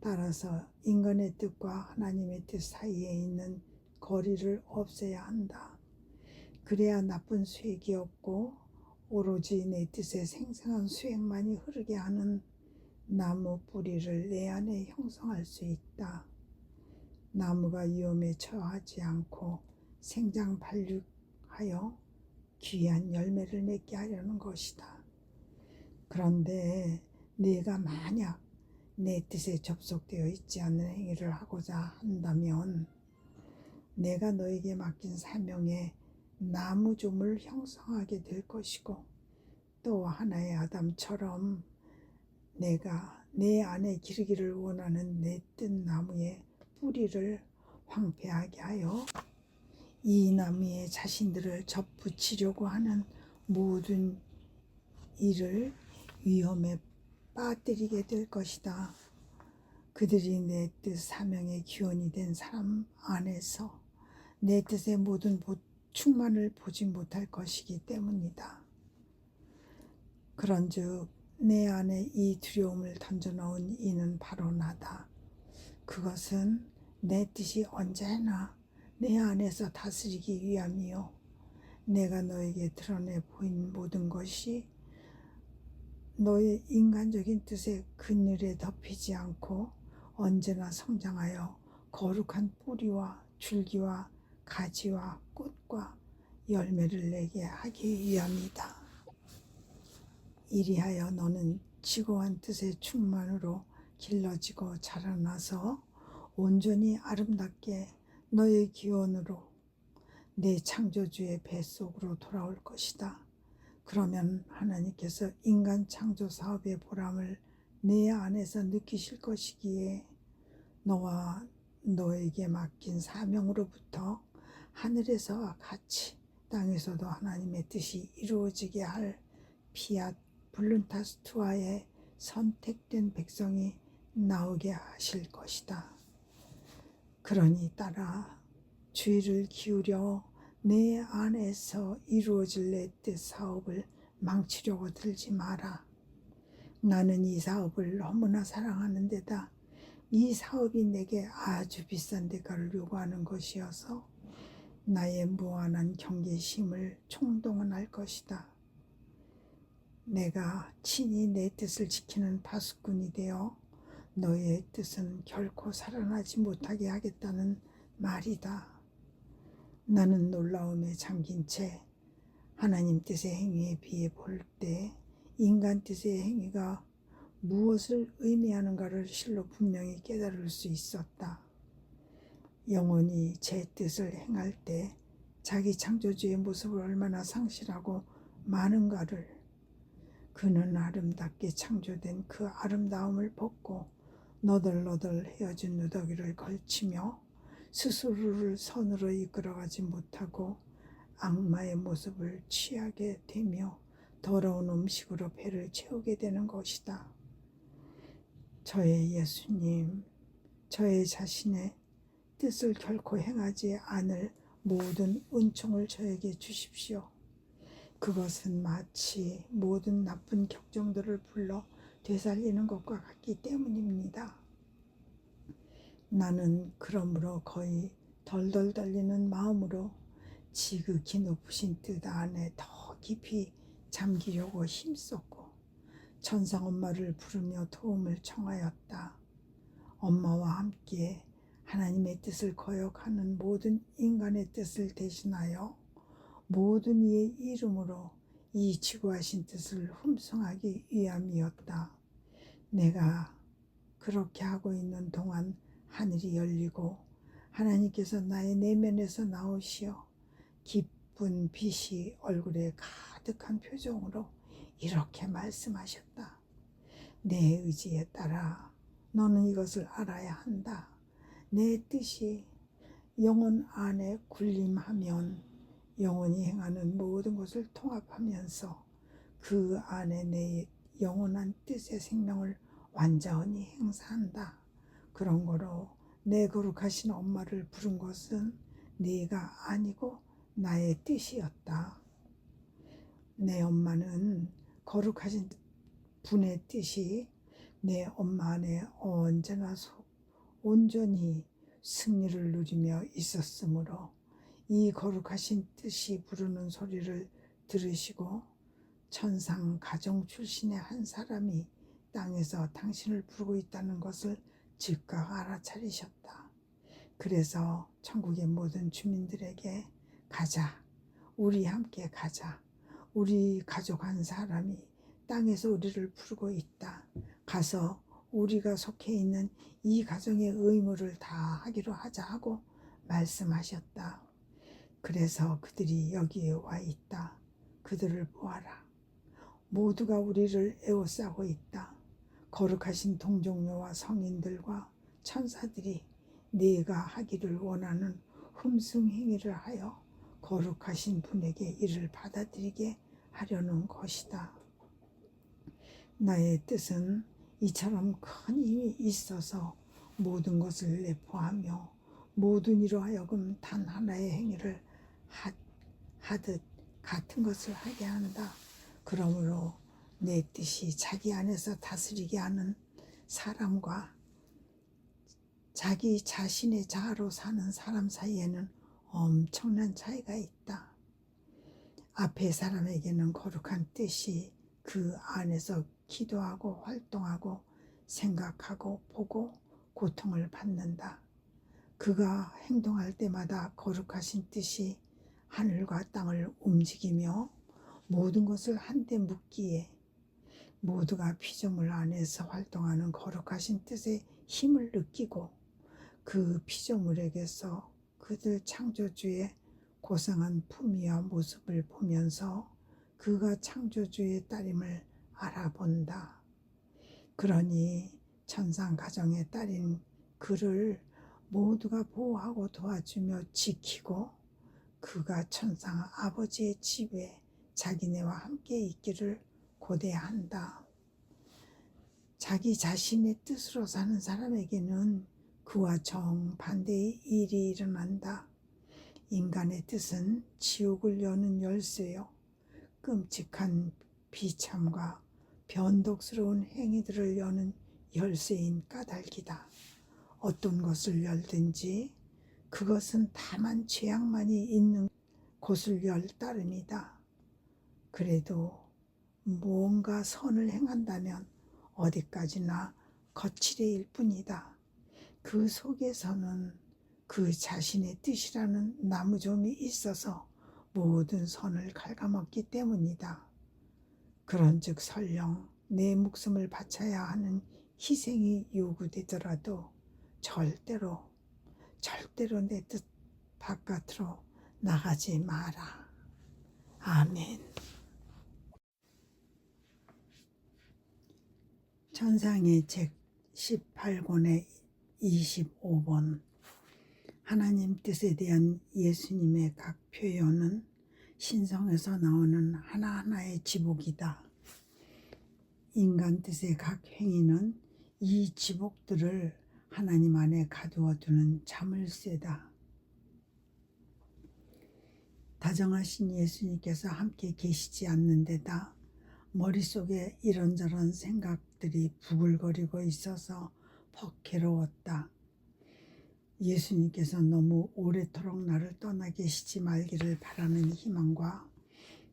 따라서 인간의 뜻과 하나님의 뜻 사이에 있는 거리를 없애야 한다. 그래야 나쁜 수액이 없고 오로지 내 뜻의 생생한 수액만이 흐르게 하는 나무 뿌리를 내 안에 형성할 수 있다. 나무가 위험에 처하지 않고 생장 발육하여 귀한 열매를 맺게 하려는 것이다. 그런데 네가 만약 내 뜻에 접속되어 있지 않는 행위를 하고자 한다면 내가 너에게 맡긴 사명에 나무좀을 형성하게 될 것이고 또 하나의 아담처럼 내가 내 안에 기르기를 원하는 내 뜻 나무의 뿌리를 황폐하게 하여 이 나무에 자신들을 접붙이려고 하는 모든 일을 위험에 빠뜨리게 될 것이다. 그들이 내 뜻 사명의 기원이 된 사람 안에서 내 뜻의 모든 충만을 보지 못할 것이기 때문이다. 그런즉 내 안에 이 두려움을 던져넣은 이는 바로 나다. 그것은 내 뜻이 언제나 내 안에서 다스리기 위함이요 내가 너에게 드러내 보인 모든 것이 너의 인간적인 뜻의 그늘에 덮이지 않고 언제나 성장하여 거룩한 뿌리와 줄기와 가지와 꽃과 열매를 내게 하기 위함이다. 이리하여 너는 지고한 뜻의 충만으로 길러지고 자라나서 온전히 아름답게 너의 기원으로 내 창조주의 뱃속으로 돌아올 것이다. 그러면 하나님께서 인간 창조 사업의 보람을 내 안에서 느끼실 것이기에 너와 너에게 맡긴 사명으로부터 하늘에서와 같이 땅에서도 하나님의 뜻이 이루어지게 할 피앗 블룬타스투아의 선택된 백성이 나오게 하실 것이다. 그러니 따라 주의를 기울여 내 안에서 이루어질 내 뜻 사업을 망치려고 들지 마라. 나는 이 사업을 너무나 사랑하는 데다 이 사업이 내게 아주 비싼 대가를 요구하는 것이어서 나의 무한한 경계심을 총동원할 것이다. 내가 친히 내 뜻을 지키는 파수꾼이 되어 너의 뜻은 결코 살아나지 못하게 하겠다는 말이다. 나는 놀라움에 잠긴 채 하나님 뜻의 행위에 비해 볼 때 인간 뜻의 행위가 무엇을 의미하는가를 실로 분명히 깨달을 수 있었다. 영혼이 제 뜻을 행할 때 자기 창조주의 모습을 얼마나 상실하고 많은가를, 그는 아름답게 창조된 그 아름다움을 벗고 너덜너덜 헤어진 누더기를 걸치며 스스로를 선으로 이끌어가지 못하고 악마의 모습을 취하게 되며 더러운 음식으로 배를 채우게 되는 것이다. 저의 예수님, 저의 자신의 뜻을 결코 행하지 않을 모든 은총을 저에게 주십시오. 그것은 마치 모든 나쁜 격정들을 불러 되살리는 것과 같기 때문입니다. 나는 그러므로 거의 덜덜 떨리는 마음으로 지극히 높으신 뜻 안에 더 깊이 잠기려고 힘썼고 천상 엄마를 부르며 도움을 청하였다. 엄마와 함께 하나님의 뜻을 거역하는 모든 인간의 뜻을 대신하여 모든 이의 이름으로 이 지구하신 뜻을 훔성하기 위함이었다. 내가 그렇게 하고 있는 동안 하늘이 열리고 하나님께서 나의 내면에서 나오시어 기쁜 빛이 얼굴에 가득한 표정으로 이렇게 말씀하셨다. 내 의지에 따라 너는 이것을 알아야 한다. 내 뜻이 영혼 안에 군림하면 영혼이 행하는 모든 것을 통합하면서 그 안에 내 영원한 뜻의 생명을 완전히 행사한다. 그런 거로 내 거룩하신 엄마를 부른 것은 네가 아니고 나의 뜻이었다. 내 엄마는 거룩하신 분의 뜻이 내 엄마 안에 언제나 온전히 승리를 누리며 있었으므로 이 거룩하신 뜻이 부르는 소리를 들으시고 천상 가정 출신의 한 사람이 땅에서 당신을 부르고 있다는 것을 즉각 알아차리셨다. 그래서 천국의 모든 주민들에게 가자, 우리 함께 가자. 우리 가족 한 사람이 땅에서 우리를 부르고 있다. 가서 우리가 속해 있는 이 가정의 의무를 다 하기로 하자 하고 말씀하셨다. 그래서 그들이 여기에 와 있다. 그들을 보아라. 모두가 우리를 에워싸고 있다. 거룩하신 동정녀와 성인들과 천사들이 네가 하기를 원하는 흠승 행위를 하여 거룩하신 분에게 이를 받아들이게 하려는 것이다. 나의 뜻은 이처럼 큰 힘이 있어서 모든 것을 내포하며 모든 이로 하여금 단 하나의 행위를 하듯 같은 것을 하게 한다. 그러므로 내 뜻이 자기 안에서 다스리게 하는 사람과 자기 자신의 자아로 사는 사람 사이에는 엄청난 차이가 있다. 앞에 사람에게는 거룩한 뜻이 그 안에서 기도하고 활동하고 생각하고 보고 고통을 받는다. 그가 행동할 때마다 거룩하신 뜻이 하늘과 땅을 움직이며 모든 것을 한데 묶기에 모두가 피조물 안에서 활동하는 거룩하신 뜻의 힘을 느끼고 그 피조물에게서 그들 창조주의 고상한 품위와 모습을 보면서 그가 창조주의 딸임을 알아본다. 그러니 천상 가정의 딸인 그를 모두가 보호하고 도와주며 지키고 그가 천상 아버지의 집에 자기네와 함께 있기를 고대한다. 자기 자신의 뜻으로 사는 사람에게는 그와 정반대의 일이 일어난다. 인간의 뜻은 지옥을 여는 열쇠요. 끔찍한 비참과 변덕스러운 행위들을 여는 열쇠인 까닭이다. 어떤 것을 열든지 그것은 다만 죄악만이 있는 곳을 열 따름이다. 그래도 무언가 선을 행한다면 어디까지나 거칠해일 뿐이다. 그 속에서는 그 자신의 뜻이라는 나무좀이 있어서 모든 선을 갉아먹기 때문이다. 그런즉 설령 내 목숨을 바쳐야 하는 희생이 요구되더라도 절대로 내 뜻 바깥으로 나가지 마라. 아멘. 천상의 책 18권의 25번. 하나님 뜻에 대한 예수님의 각 표현은 신성에서 나오는 하나하나의 지복이다. 인간 뜻의 각 행위는 이 지복들을 하나님 안에 가두어 두는 자물쇠다. 다정하신 예수님께서 함께 계시지 않는 데다 머릿속에 이런저런 생각들이 부글거리고 있어서 퍽 괴로웠다. 예수님께서 너무 오래도록 나를 떠나 계시지 말기를 바라는 희망과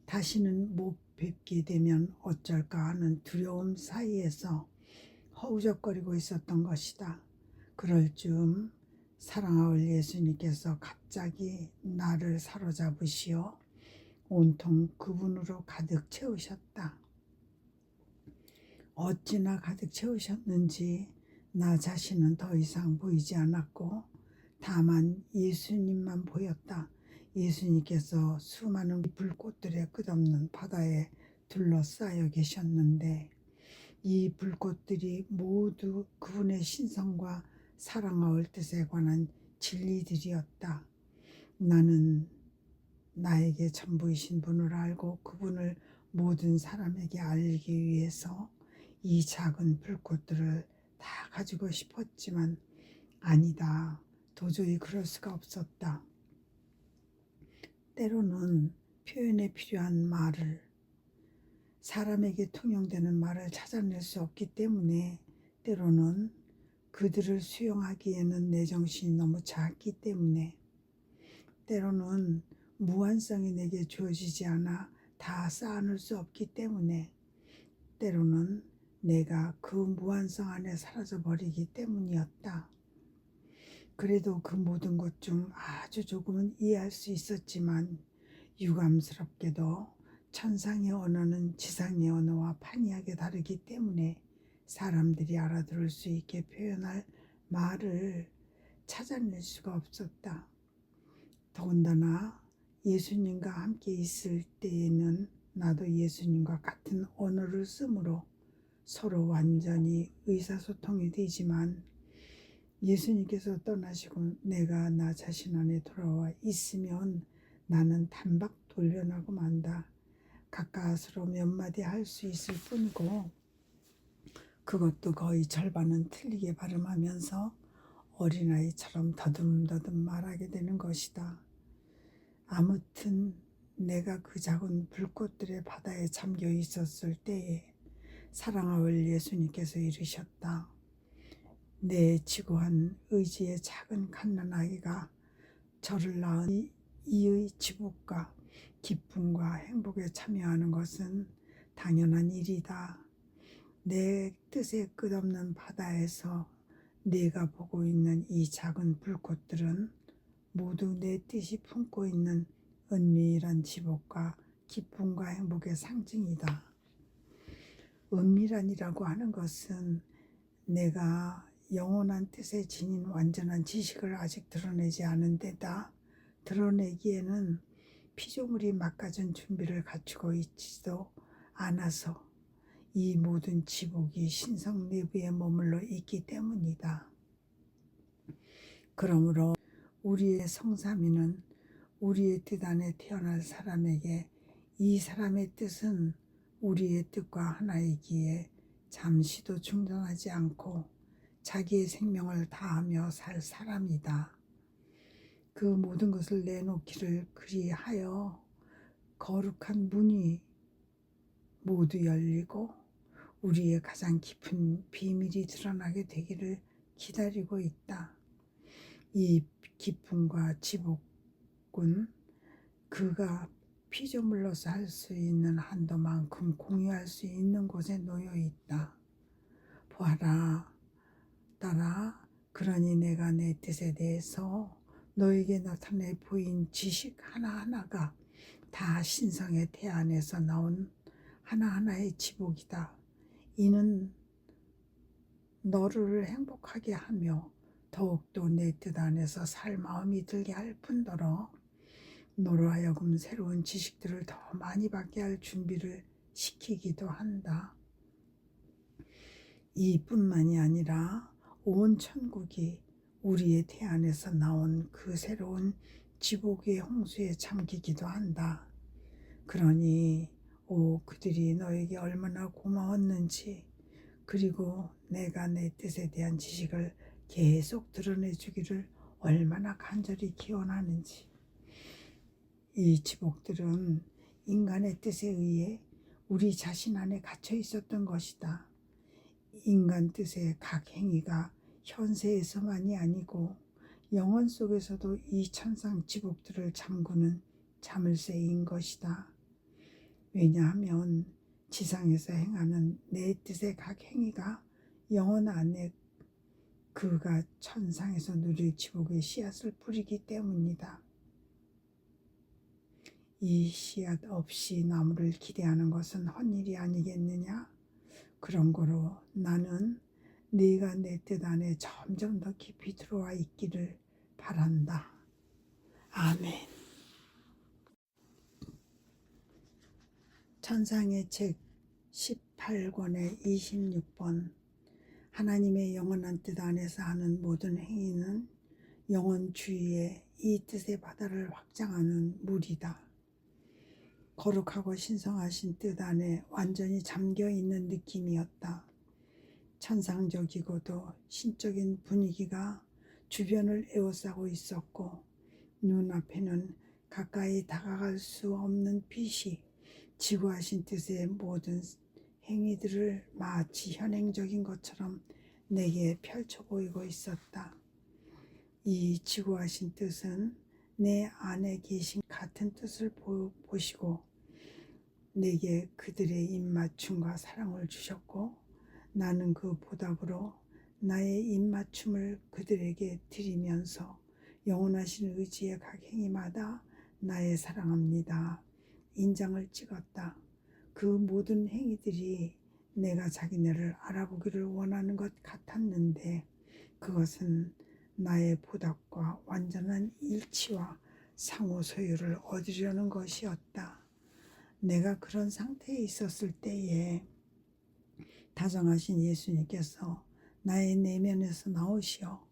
다시는 못 뵙게 되면 어쩔까 하는 두려움 사이에서 허우적거리고 있었던 것이다. 그럴 즈음 사랑하올 예수님께서 갑자기 나를 사로잡으시어 온통 그분으로 가득 채우셨다. 어찌나 가득 채우셨는지 나 자신은 더 이상 보이지 않았고 다만 예수님만 보였다. 예수님께서 수많은 불꽃들의 끝없는 바다에 둘러싸여 계셨는데 이 불꽃들이 모두 그분의 신성과 사랑하올 뜻에 관한 진리들이었다. 나는 나에게 전부이신 분을 알고 그분을 모든 사람에게 알리기 위해서 이 작은 불꽃들을 다 가지고 싶었지만 아니다. 도저히 그럴 수가 없었다. 때로는 표현에 필요한 말을, 사람에게 통용되는 말을 찾아낼 수 없기 때문에 때로는 그들을 수용하기에는 내 정신이 너무 작기 때문에 때로는 무한성이 내게 주어지지 않아 다 쌓아놓을 수 없기 때문에 때로는 내가 그 무한성 안에 사라져버리기 때문이었다. 그래도 그 모든 것 중 아주 조금은 이해할 수 있었지만 유감스럽게도 천상의 언어는 지상의 언어와 판이하게 다르기 때문에 사람들이 알아들을 수 있게 표현할 말을 찾아낼 수가 없었다. 더군다나 예수님과 함께 있을 때에는 나도 예수님과 같은 언어를 쓰므로 서로 완전히 의사소통이 되지만 예수님께서 떠나시고 내가 나 자신 안에 돌아와 있으면 나는 단박 돌변하고 만다. 가까스로 몇 마디 할 수 있을 뿐이고 그것도 거의 절반은 틀리게 발음하면서 어린아이처럼 더듬더듬 말하게 되는 것이다. 아무튼 내가 그 작은 불꽃들의 바다에 잠겨 있었을 때에 사랑하올 예수님께서 이르셨다. 내 지고한 의지의 작은 갓난아기가 저를 낳은 이의 지복과 기쁨과 행복에 참여하는 것은 당연한 일이다. 내 뜻의 끝없는 바다에서 내가 보고 있는 이 작은 불꽃들은 모두 내 뜻이 품고 있는 은밀한 지복과 기쁨과 행복의 상징이다. 은밀한이라고 하는 것은 내가 영원한 뜻에 지닌 완전한 지식을 아직 드러내지 않은 데다 드러내기에는 피조물이 막가준 준비를 갖추고 있지도 않아서 이 모든 지복이 신성 내부에 머물러 있기 때문이다. 그러므로 우리의 성삼위는 우리의 뜻 안에 태어날 사람에게 이 사람의 뜻은 우리의 뜻과 하나이기에 잠시도 중단하지 않고 자기의 생명을 다하며 살 사람이다. 그 모든 것을 내놓기를 그리하여 거룩한 문이 모두 열리고 우리의 가장 깊은 비밀이 드러나게 되기를 기다리고 있다. 이 기쁨과 지복은 그가 피조물로서 할 수 있는 한도만큼 공유할 수 있는 곳에 놓여 있다. 보아라, 따라 그러니 내가 내 뜻에 대해서 너에게 나타내 보인 지식 하나하나가 다 신성의 태 안에서 나온 하나하나의 지복이다. 이는 너를 행복하게 하며 더욱더 내 뜻 안에서 살 마음이 들게 할 뿐더러 너로 하여금 새로운 지식들을 더 많이 받게 할 준비를 시키기도 한다. 이뿐만이 아니라 온 천국이 우리의 태 안에서 나온 그 새로운 지복의 홍수에 잠기기도 한다. 그러니 그들이 너에게 얼마나 고마웠는지, 그리고 내가 내 뜻에 대한 지식을 계속 드러내 주기를 얼마나 간절히 기원하는지. 이 지복들은 인간의 뜻에 의해 우리 자신 안에 갇혀 있었던 것이다. 인간 뜻의 각 행위가 현세에서만이 아니고 영혼 속에서도 이 천상 지복들을 잠그는 자물쇠인 것이다. 왜냐하면 지상에서 행하는 내 뜻의 각 행위가 영혼 안에 그가 천상에서 누릴 지복의 씨앗을 뿌리기 때문이다. 이 씨앗 없이 나무를 기대하는 것은 헛일이 아니겠느냐? 그런 거로 나는 네가 내 뜻 안에 점점 더 깊이 들어와 있기를 바란다. 아멘. 천상의 책 18권의 26번. 하나님의 영원한 뜻 안에서 하는 모든 행위는 영원 주위에 이 뜻의 바다를 확장하는 물이다. 거룩하고 신성하신 뜻 안에 완전히 잠겨 있는 느낌이었다. 천상적이고도 신적인 분위기가 주변을 에워싸고 있었고, 눈앞에는 가까이 다가갈 수 없는 빛이 지구하신 뜻의 모든 행위들을 마치 현행적인 것처럼 내게 펼쳐 보이고 있었다. 이 지구하신 뜻은 내 안에 계신 같은 뜻을 보시고 내게 그들의 입맞춤과 사랑을 주셨고, 나는 그 보답으로 나의 입맞춤을 그들에게 드리면서 영원하신 의지의 각 행위마다 나의 사랑합니다 인장을 찍었다. 그 모든 행위들이 내가 자기네를 알아보기를 원하는 것 같았는데 그것은 나의 보답과 완전한 일치와 상호 소유를 얻으려는 것이었다. 내가 그런 상태에 있었을 때에 다정하신 예수님께서 나의 내면에서 나오시어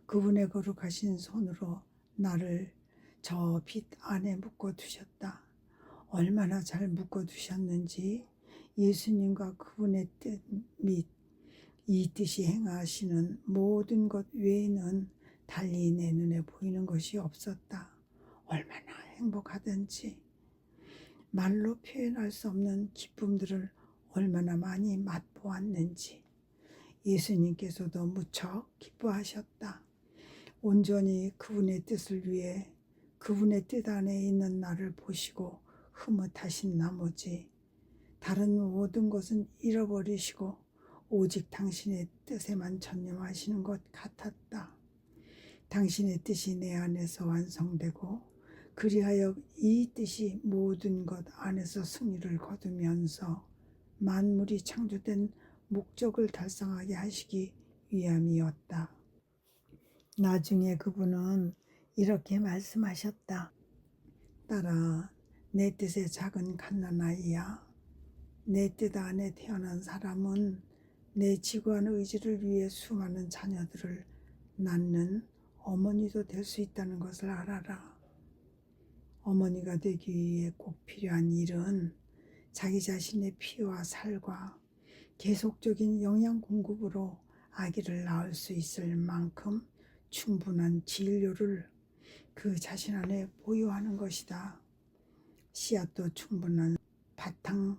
그분의 거룩하신 손으로 나를 저 빛 안에 묶어 두셨다. 얼마나 잘 묶어 두셨는지 예수님과 그분의 뜻 및 이 뜻이 행하시는 모든 것 외에는 달리 내 눈에 보이는 것이 없었다. 얼마나 행복하든지 말로 표현할 수 없는 기쁨들을 얼마나 많이 맛보았는지 예수님께서도 무척 기뻐하셨다. 온전히 그분의 뜻을 위해 그분의 뜻 안에 있는 나를 보시고 흐뭇하신 나머지 다른 모든 것은 잃어버리시고 오직 당신의 뜻에만 전념하시는 것 같았다. 당신의 뜻이 내 안에서 완성되고 그리하여 이 뜻이 모든 것 안에서 승리를 거두면서 만물이 창조된 목적을 달성하게 하시기 위함이었다. 나중에 그분은 이렇게 말씀하셨다. 딸아, 내 뜻의 작은 갓난아이야. 내 뜻 안에 태어난 사람은 내 지구한 의지를 위해 수많은 자녀들을 낳는 어머니도 될 수 있다는 것을 알아라. 어머니가 되기 위해 꼭 필요한 일은 자기 자신의 피와 살과 계속적인 영양 공급으로 아기를 낳을 수 있을 만큼 충분한 진료를 그 자신 안에 보유하는 것이다. 씨앗도 충분한 바탕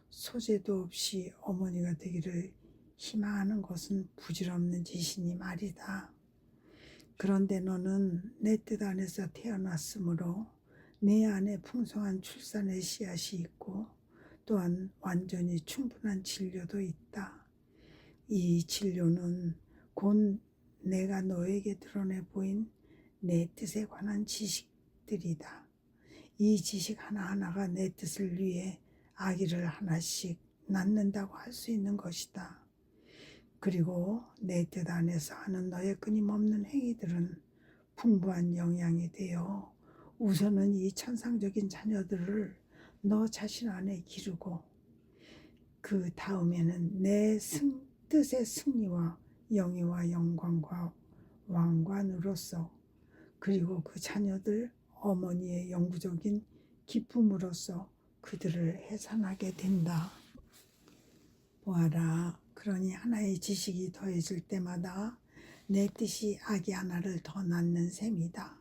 소재도 없이 어머니가 되기를 희망하는 것은 부질없는 짓이니 말이다. 그런데 너는 내 뜻 안에서 태어났으므로 내 안에 풍성한 출산의 씨앗이 있고 또한 완전히 충분한 진료도 있다. 이 진료는 곧 내가 너에게 드러내 보인 내 뜻에 관한 지식들이다. 이 지식 하나하나가 내 뜻을 위해 아기를 하나씩 낳는다고 할 수 있는 것이다. 그리고 내 뜻 안에서 하는 너의 끊임없는 행위들은 풍부한 영양이 되어 우선은 이 천상적인 자녀들을 너 자신 안에 기르고 그 다음에는 내 뜻의 승리와 영예와 영광과 왕관으로서 그리고 그 자녀들 어머니의 영구적인 기쁨으로써 그들을 해산하게 된다. 보아라, 그러니 하나의 지식이 더해질 때마다 내 뜻이 아기 하나를 더 낳는 셈이다.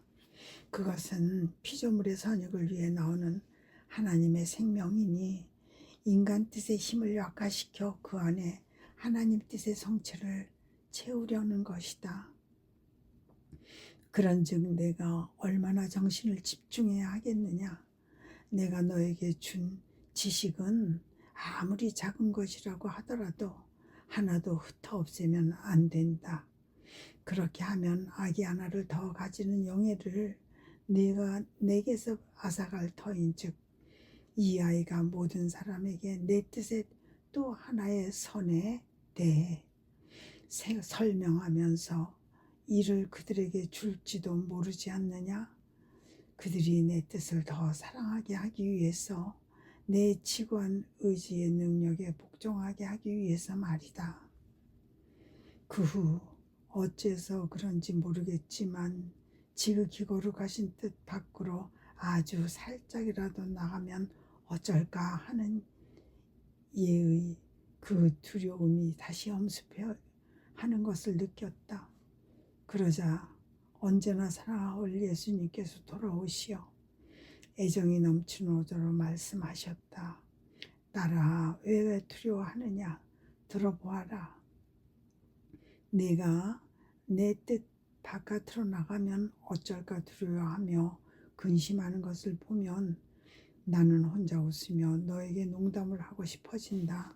그것은 피조물의 선익을 위해 나오는 하나님의 생명이니 인간 뜻의 힘을 약화시켜 그 안에 하나님 뜻의 성체를 채우려는 것이다. 그런즉 내가 얼마나 정신을 집중해야 하겠느냐. 내가 너에게 준 지식은 아무리 작은 것이라고 하더라도 하나도 흩어 없애면 안 된다. 그렇게 하면 아기 하나를 더 가지는 영예를 네가 내게서 앗아갈 터인즉 이 아이가 모든 사람에게 내 뜻의 또 하나의 선에 대해 설명하면서 이를 그들에게 줄지도 모르지 않느냐. 그들이 내 뜻을 더 사랑하게 하기 위해서 내 지구한 의지의 능력에 복종하게 하기 위해서 말이다. 그 후 어째서 그런지 모르겠지만 지극히 거룩하신 뜻 밖으로 아주 살짝이라도 나가면 어쩔까 하는 예의 그 두려움이 다시 엄습해 하는 것을 느꼈다. 그러자 언제나 사랑하올 예수님께서 돌아오시어 애정이 넘치는 어조로 말씀하셨다. 딸아, 왜 두려워하느냐? 들어보아라. 내가 내 뜻 바깥으로 나가면 어쩔까 두려워하며 근심하는 것을 보면 나는 혼자 웃으며 너에게 농담을 하고 싶어진다.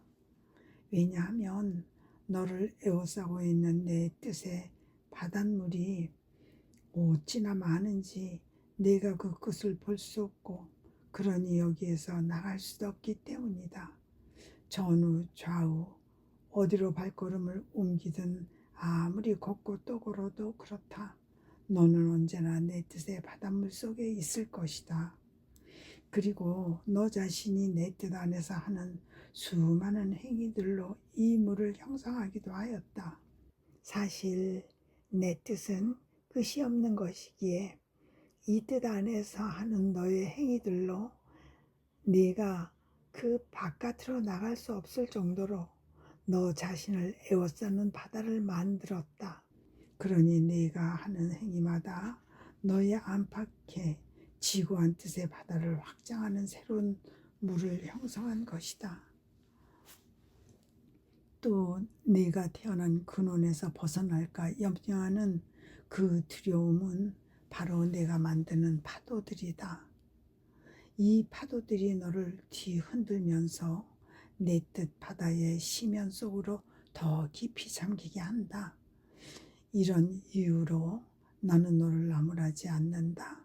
왜냐하면 너를 에워싸고 있는 내 뜻의 바닷물이 어찌나 많은지 내가 그 끝을 볼 수 없고 그러니 여기에서 나갈 수도 없기 때문이다. 전후 좌우 어디로 발걸음을 옮기든 아무리 걷고 또 걸어도 그렇다. 너는 언제나 내 뜻의 바닷물 속에 있을 것이다. 그리고 너 자신이 내 뜻 안에서 하는 수많은 행위들로 이 물을 형성하기도 하였다. 사실 내 뜻은 끝이 없는 것이기에 이 뜻 안에서 하는 너의 행위들로 네가 그 바깥으로 나갈 수 없을 정도로 너 자신을 에워싸는 바다를 만들었다. 그러니 네가 하는 행위마다 너의 안팎에 지구한 뜻의 바다를 확장하는 새로운 물을 형성한 것이다. 또 네가 태어난 근원에서 벗어날까 염려하는 그 두려움은 바로 내가 만드는 파도들이다. 이 파도들이 너를 뒤흔들면서 내 뜻 바다의 심연 속으로 더 깊이 잠기게 한다. 이런 이유로 나는 너를 나무라지 않는다.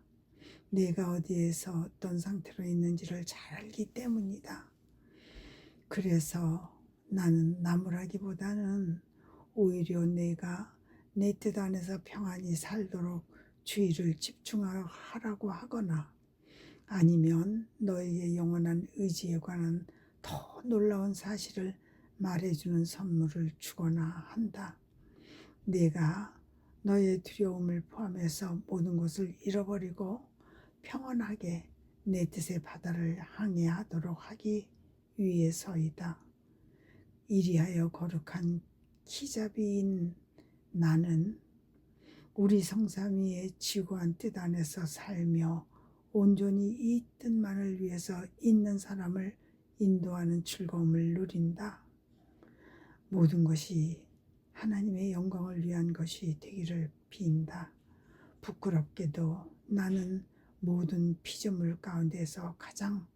내가 어디에서 어떤 상태로 있는지를 잘 알기 때문이다. 그래서 나는 나무라기보다는 오히려 내가 내 뜻 안에서 평안히 살도록 주의를 집중하라고 하거나 아니면 너에게 영원한 의지에 관한 더 놀라운 사실을 말해주는 선물을 주거나 한다. 내가 너의 두려움을 포함해서 모든 것을 잃어버리고 평안하게 내 뜻의 바다를 항해하도록 하기 위해서이다. 이리하여 거룩한 키자비인 나는 우리 성삼위의 지구한 뜻 안에서 살며 온전히 이 뜻만을 위해서 있는 사람을 인도하는 즐거움을 누린다. 모든 것이 하나님의 영광을 위한 것이 되기를 빈다. 부끄럽게도 나는 모든 피조물 가운데서 가장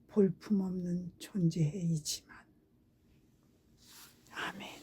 볼품없는 존재이지만 아멘.